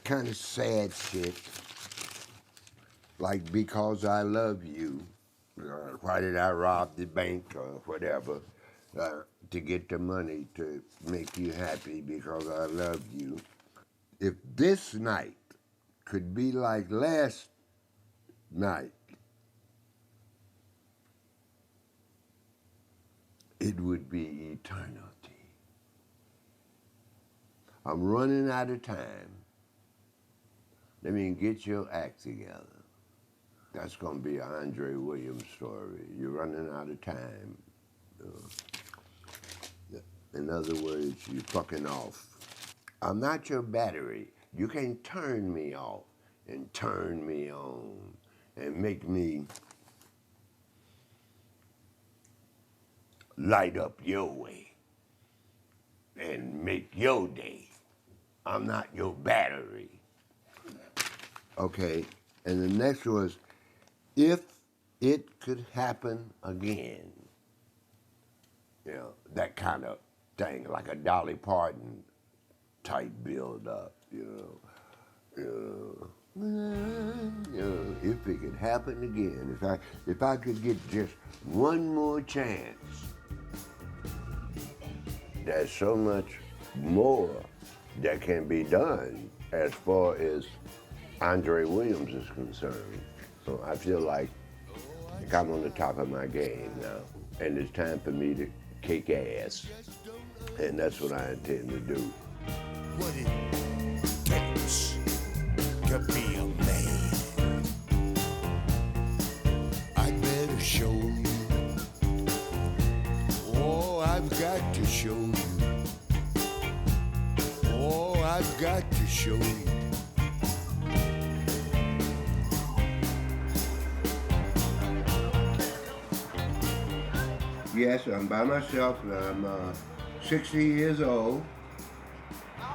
kind of sad shit, like Because I Love You. Why did I rob the bank or whatever to get the money to make you happy because I love you. If this night could be like last night, it would be eternity. I'm running out of time. Let me get your act together. That's gonna be an Andre Williams story. You're running out of time. In other words, you're fucking off. I'm not your battery. You can't turn me off and turn me on and make me light up your way and make your day. I'm not your battery. Okay, and the next was, if it could happen again. You know, that kind of thing, like a Dolly Parton type build up, if it could happen again, if I could get just one more chance, there's so much more that can be done as far as Andre Williams is concerned. So I feel like I'm on the top of my game now, and it's time for me to kick ass, and that's what I intend to do. What it takes to be a man, I better show you. Oh, I've got to show you. Oh, I've got to show you. Yes, I'm by myself. I'm 60 years old,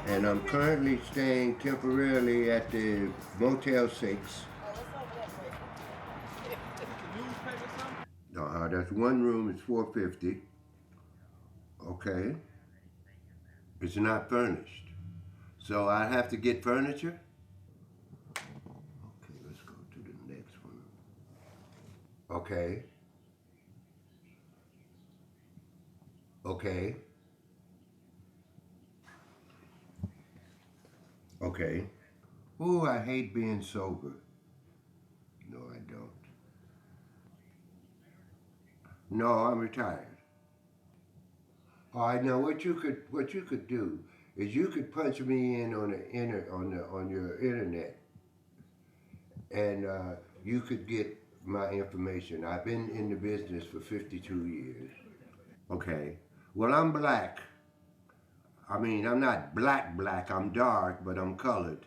and I'm currently staying temporarily at the Motel 6. That's one room, it's $450. Okay. It's not furnished. So I have to get furniture? Okay, let's go to the next one. Okay. Okay. Okay. Ooh, I hate being sober. No, I don't. No, I'm retired. All right, now what you could do is you could punch me in on your internet, and you could get my information. I've been in the business for 52 years. Okay. Well, I'm black. I mean, I'm not black, I'm dark, but I'm colored.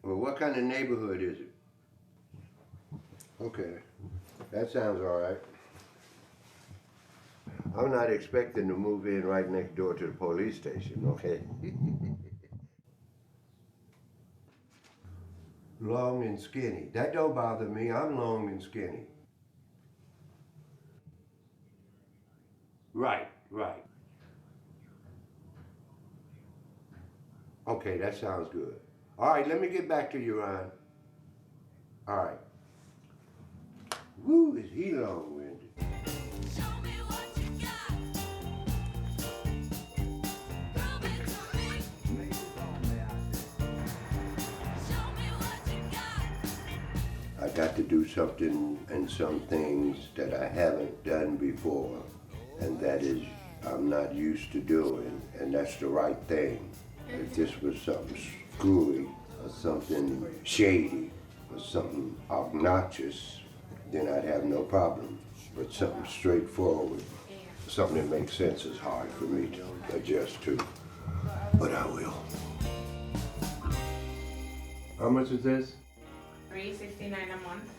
Well, what kind of neighborhood is it? Okay, that sounds all right. I'm not expecting to move in right next door to the police station, okay? Long and skinny. That don't bother me, I'm long and skinny. Right. Okay, that sounds good. All right, let me get back to you, Ron. All right. Woo, is he long-winded? I got to do something and some things that I haven't done before, and that is I'm not used to doing, and that's the right thing. If this was something screwy or something shady or something obnoxious, then I'd have no problem. But something straightforward, something that makes sense is hard for me to adjust to, but I will. How much is this? $369 a month.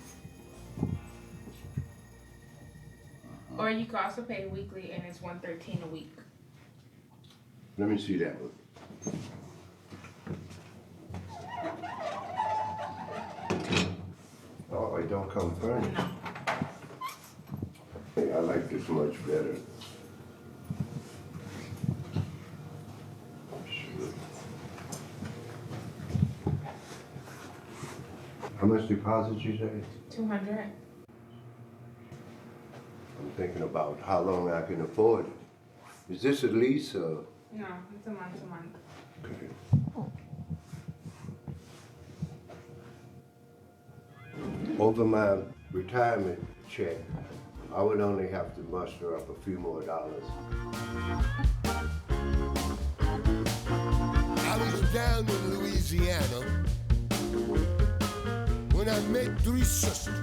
Or you can also pay weekly, and it's $113 a week. Let me see that one. Oh, it don't come furnished. No. Hey, I like this much better. How much deposit you say? $200. I'm thinking about how long I can afford it. Is this a lease or? No, it's a month. Okay. Over my retirement check, I would only have to muster up a few more dollars. I was down in Louisiana when I met three sisters,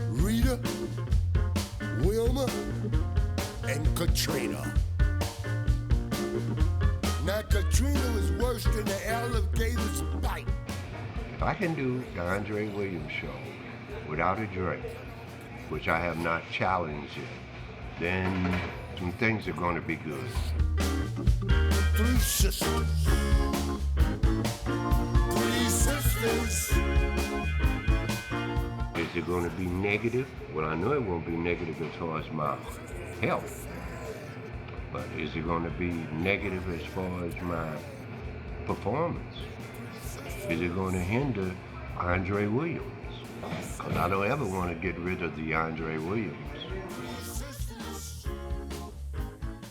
Rita, Wilma, and Katrina. Now Katrina was worse than the alligator's bite. If I can do the Andre Williams show without a drink, which I have not challenged yet, then some things are going to be good. Three sisters. Three sisters. Is it going to be negative? Well, I know it won't be negative as far as my health. But is it going to be negative as far as my performance? Is it going to hinder Andre Williams? Because I don't ever want to get rid of the Andre Williams.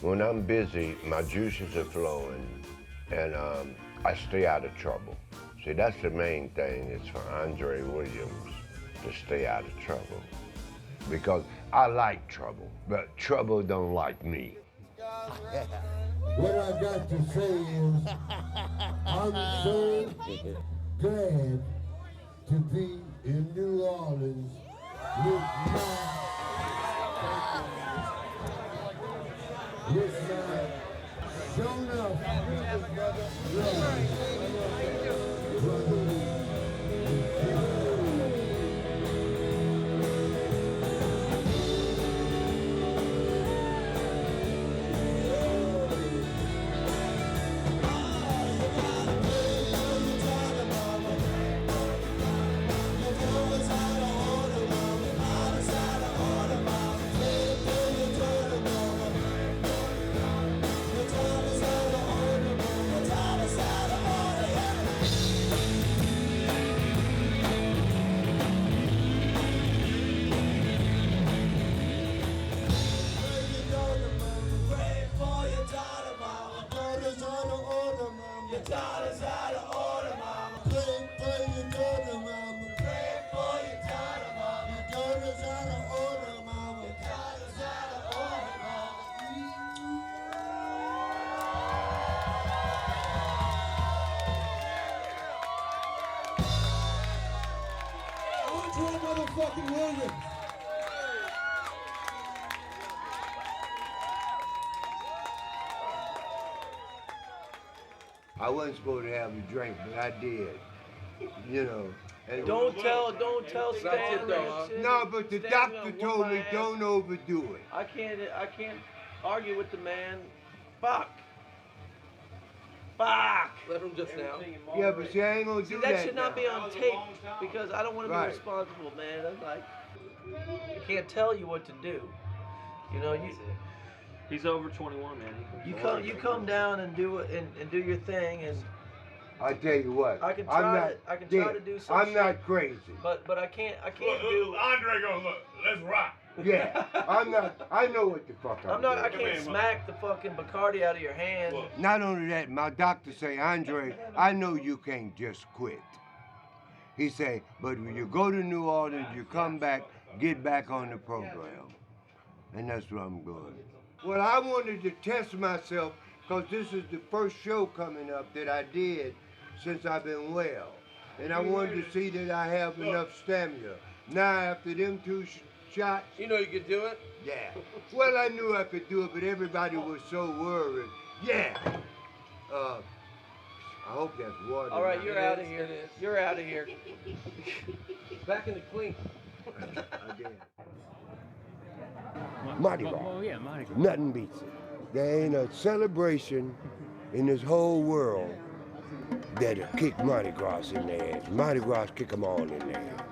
When I'm busy, my juices are flowing, and I stay out of trouble. See, that's the main thing, is for Andre Williams to stay out of trouble. Because I like trouble, but trouble don't like me. What I got to say is, I'm so glad to be in New Orleans with my shown up motherfucking Williams. I wasn't supposed to have a drink, but I did. You know. And Don't tell Stan. No, but the doctor told me don't overdo it. I can't argue with the man. Fuck. Left him just now. Yeah, but see, I ain't gonna do that. That should not be on tape because I don't want to Right. be responsible, man. I'm like, I can't tell you what to do. You know, He's over 21, man. you come down and do it and do your thing, and I tell you what. I can I'm try not to dead. try to do some I'm shit, not crazy. but I can't do. Andre goes, look, let's rock. Yeah, I'm not. I know what the fuck I'm doing. I can't smack the fucking Bacardi out of your hand. Not only that, my doctor say, Andre, I know you can't just quit. He say, but when you go to New Orleans, you come back, get back on the program. And that's what I'm doing. Well, I wanted to test myself because this is the first show coming up that I did since I've been well. And I wanted to see that I have enough stamina. Now, after them two shots. You know you could do it? Yeah. Well, I knew I could do it, but everybody was so worried. Yeah. I hope that's water. All right, you're out of here. You're out of here. Back in the clean. Again. Mardi Gras. Oh, yeah, Mardi Gras. Nothing beats it. There ain't a celebration in this whole world that'll kick Mardi Gras in their ass. Mardi Gras kick them all in their ass.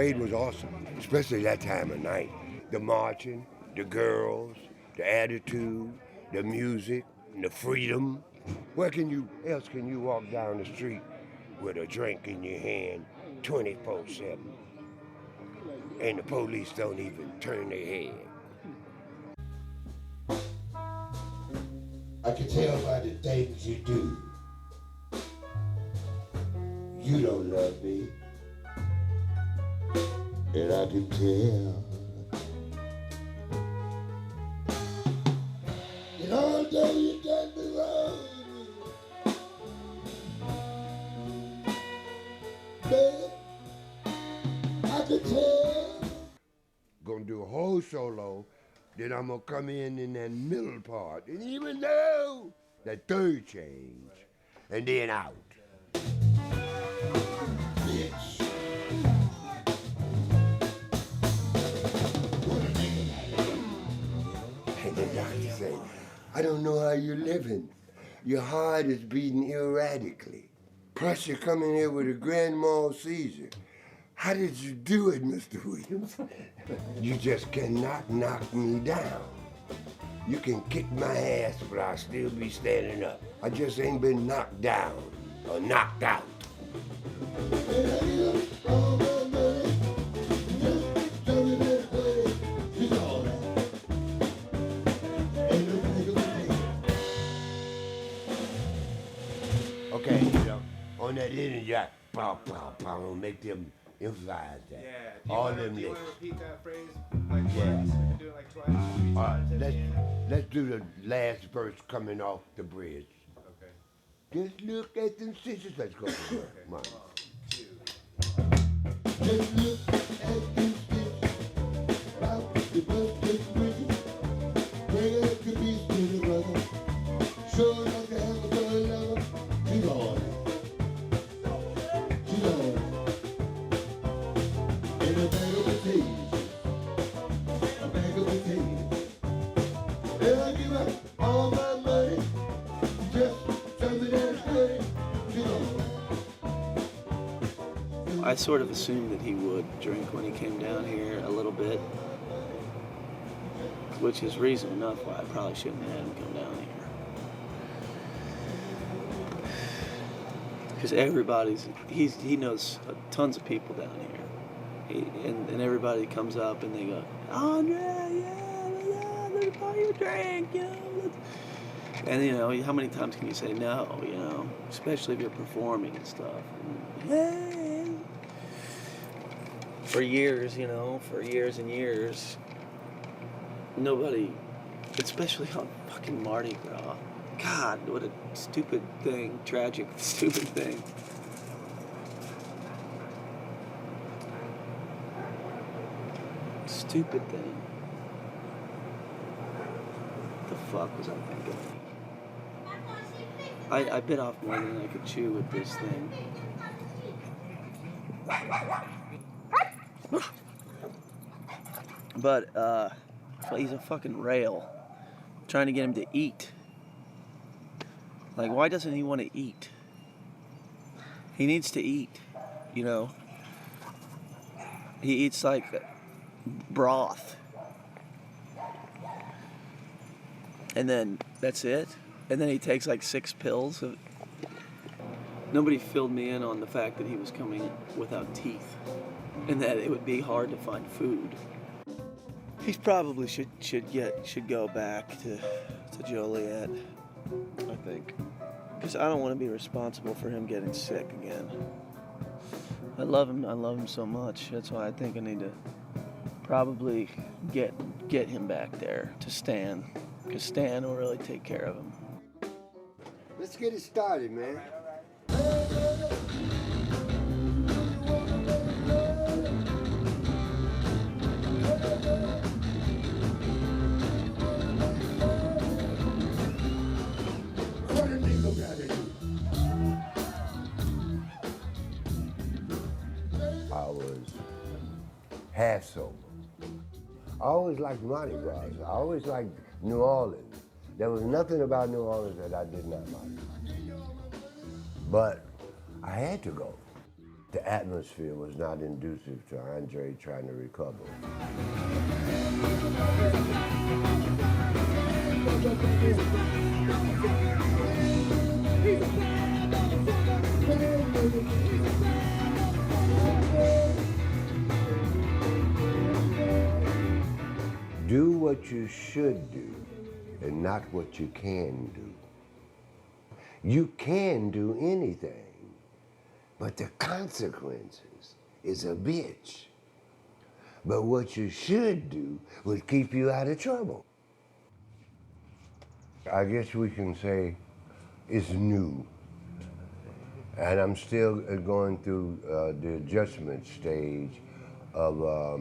parade was awesome, especially that time of night. The marching, the girls, the attitude, the music, the freedom. Where else can you walk down the street with a drink in your hand 24/7? And the police don't even turn their head. I can tell by the things you do. You don't love me. And I can tell. And although you done me wrong, baby, I can tell. Gonna do a whole solo, then I'm gonna come in that middle part, and even though that third change, and then out. Bitch. And the doctor said, I don't know how you're living. Your heart is beating erratically. Plus you're coming here with a grand mal seizure. How did you do it, Mr. Williams? You just cannot knock me down. You can kick my ass, but I'll still be standing up. I just ain't been knocked down or knocked out. Okay, on that interject, pow, pow, pow, make them emphasize that. Yeah. All Do them you licks. want to repeat that phrase like Yeah. once? We can do it like twice. All right, let's do the last verse coming off the bridge. Okay. Just look at them sisters. Let's go. Come on. Just look at them bitches. Rock the bus, get bridges. Bring up the beast to the brother. Sure enough to have a good lover. She's on it. She's on it. In a bag of potatoes. A bag of potatoes. And I give her all my money. Just tell me that it's good. She's on it. I sort of assumed that he would drink when he came down here a little bit, which is reason enough why I probably shouldn't have had him come down here. Because he knows tons of people down here. And everybody comes up and they go, Andre, yeah, let me buy you a drink, And, how many times can you say no, especially if you're performing and stuff. And, hey. For years and years, nobody, especially on fucking Mardi Gras. God, what a stupid thing, tragic, stupid thing. Stupid thing. What the fuck was I thinking? I bit off more than I could chew with this thing. But, he's a fucking rail. Trying to get him to eat. Like, why doesn't he want to eat? He needs to eat, He eats like broth. And then that's it. And then he takes like 6 pills. Nobody filled me in on the fact that he was coming without teeth. And that it would be hard to find food. He probably should go back to Joliet, I think. Because I don't want to be responsible for him getting sick again. I love him so much. That's why I think I need to probably get him back there to Stan. Because Stan will really take care of him. Let's get it started, man. I was half sober. I always liked Mardi Gras. I always liked New Orleans. There was nothing about New Orleans that I did not like. But I had to go. The atmosphere was not conducive to Andre trying to recover. Do what you should do and not what you can do. You can do anything, but the consequences is a bitch. But what you should do would keep you out of trouble. I guess we can say it's new. And I'm still going through the adjustment stage of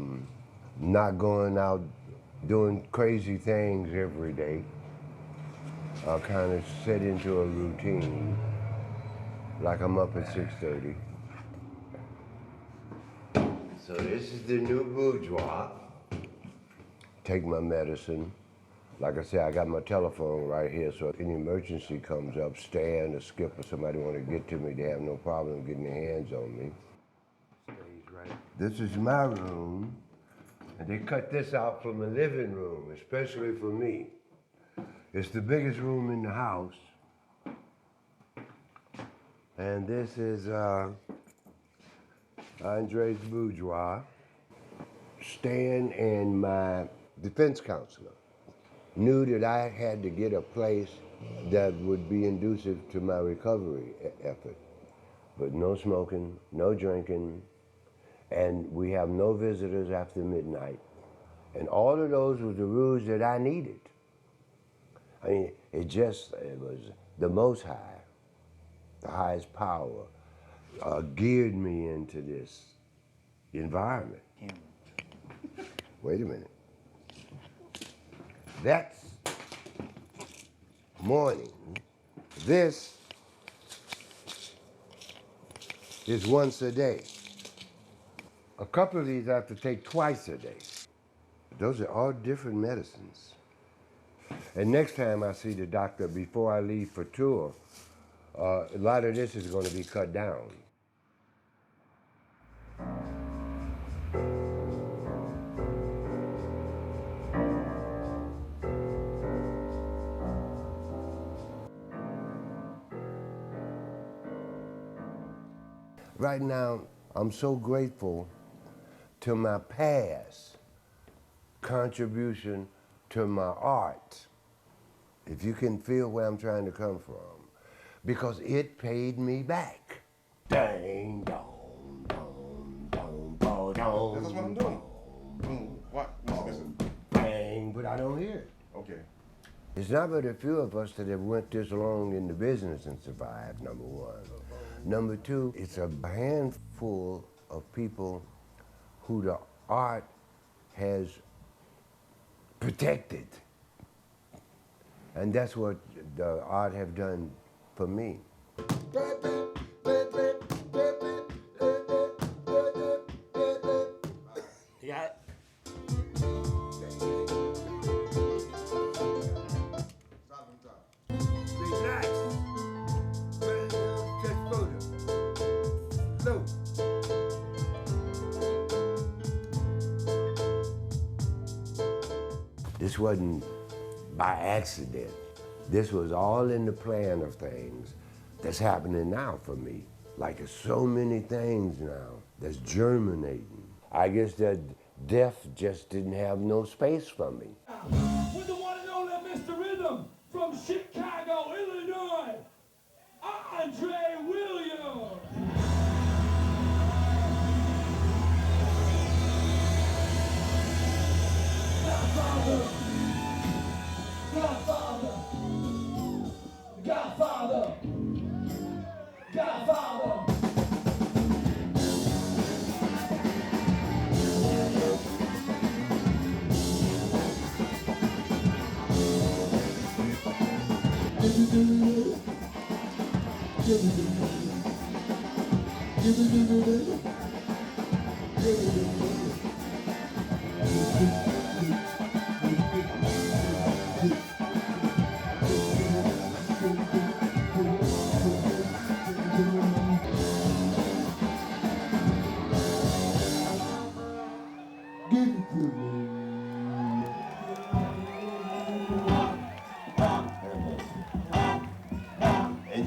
not going out doing crazy things every day. I'll kind of set into a routine, like I'm up at 6:30. So this is the new bourgeois. Take my medicine. Like I said, I got my telephone right here, so if any emergency comes up, Stan or Skip or somebody want to get to me, they have no problem getting their hands on me. This is my room, and they cut this out from the living room, especially for me. It's the biggest room in the house. And this is Andre's bourgeois. Stan and my defense counselor knew that I had to get a place that would be conducive to my recovery effort. But no smoking, no drinking, and we have no visitors after midnight. And all of those were the rules that I needed. I mean, it was the Most High, the highest power, geared me into this environment. Wait a minute. That's morning. This is once a day. A couple of these I have to take twice a day. Those are all different medicines. And next time I see the doctor before I leave for tour, a lot of this is going to be cut down. Right now, I'm so grateful to my past contribution to my art, if you can feel where I'm trying to come from, because it paid me back. Dang, dong, dong, dong, dong, dong. That's what I'm doing. What? Listen. Bang, but I don't hear it. Okay. It's not but a few of us that have went this long in the business and survived, number one. Number two, it's a handful of people who the art has protected. And that's what the art have done for me. Yeah. Relax. Just photo. Slow. This wasn't by accident. This was all in the plan of things that's happening now for me. Like there's so many things now that's germinating. I guess that death just didn't have no space for me. With the one and only Mr. Rhythm from Chicago, Illinois, Andre Williams. Godfather, Godfather, Godfather, Godfather.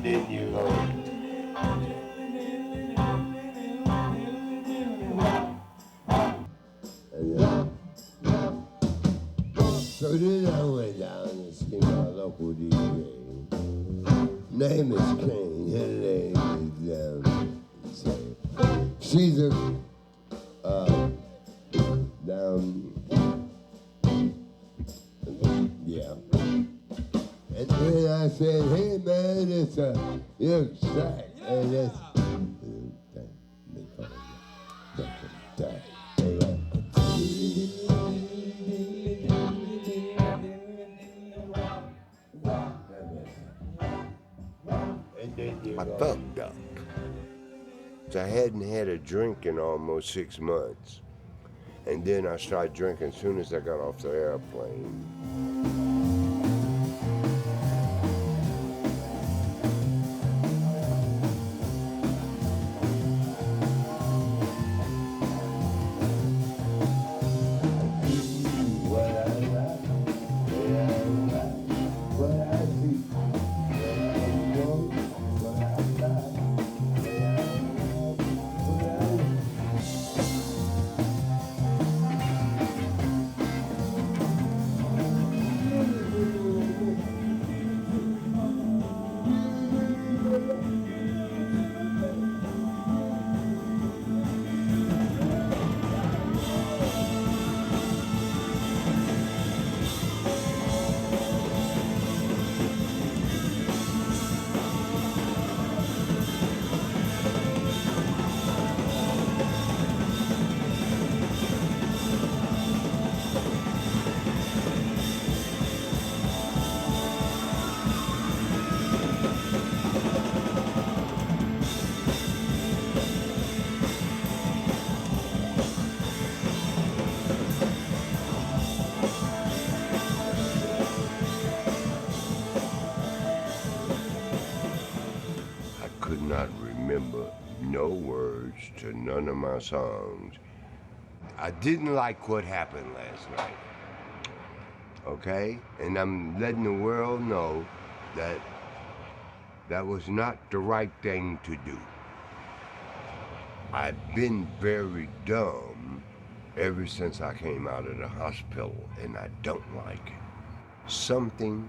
And then you go. So then I went down and seen my local DJ. Name is King, her name is she's a yeah. And then I said, hey man, it's a young track, and it's I fucked up. So I hadn't had a drink in almost 6 months. And then I started drinking as soon as I got off the airplane. Remember no words to none of my songs. I didn't like what happened last night, okay? And I'm letting the world know that that was not the right thing to do. I've been very dumb ever since I came out of the hospital, and I don't like it. Something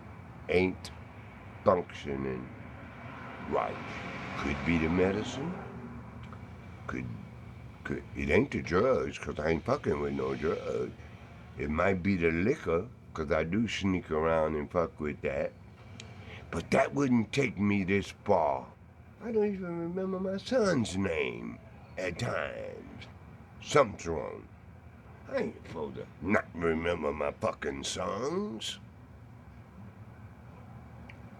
ain't functioning right. Could be the medicine. Could it ain't the drugs, cause I ain't fucking with no drugs. It might be the liquor, cause I do sneak around and fuck with that. But that wouldn't take me this far. I don't even remember my son's name at times. Something's wrong. I ain't supposed to not remember my fucking songs.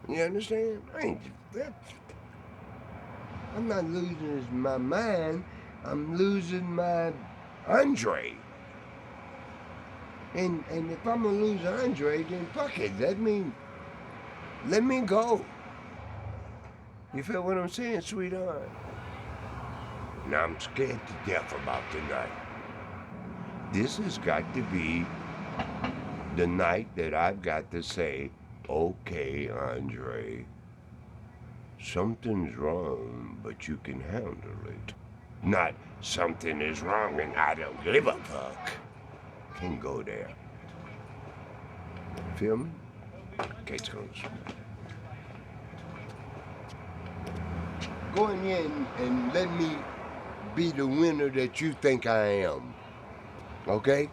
You understand? I'm not losing my mind, I'm losing my Andre. And if I'm gonna lose Andre, then fuck it, let me go. You feel what I'm saying, sweetheart? Now I'm scared to death about tonight. This has got to be the night that I've got to say, okay, Andre, something's wrong, but you can handle it. Not something is wrong and I don't give a fuck. Can't go there. Feel me? Case closed. Go in here and let me be the winner that you think I am. Okay?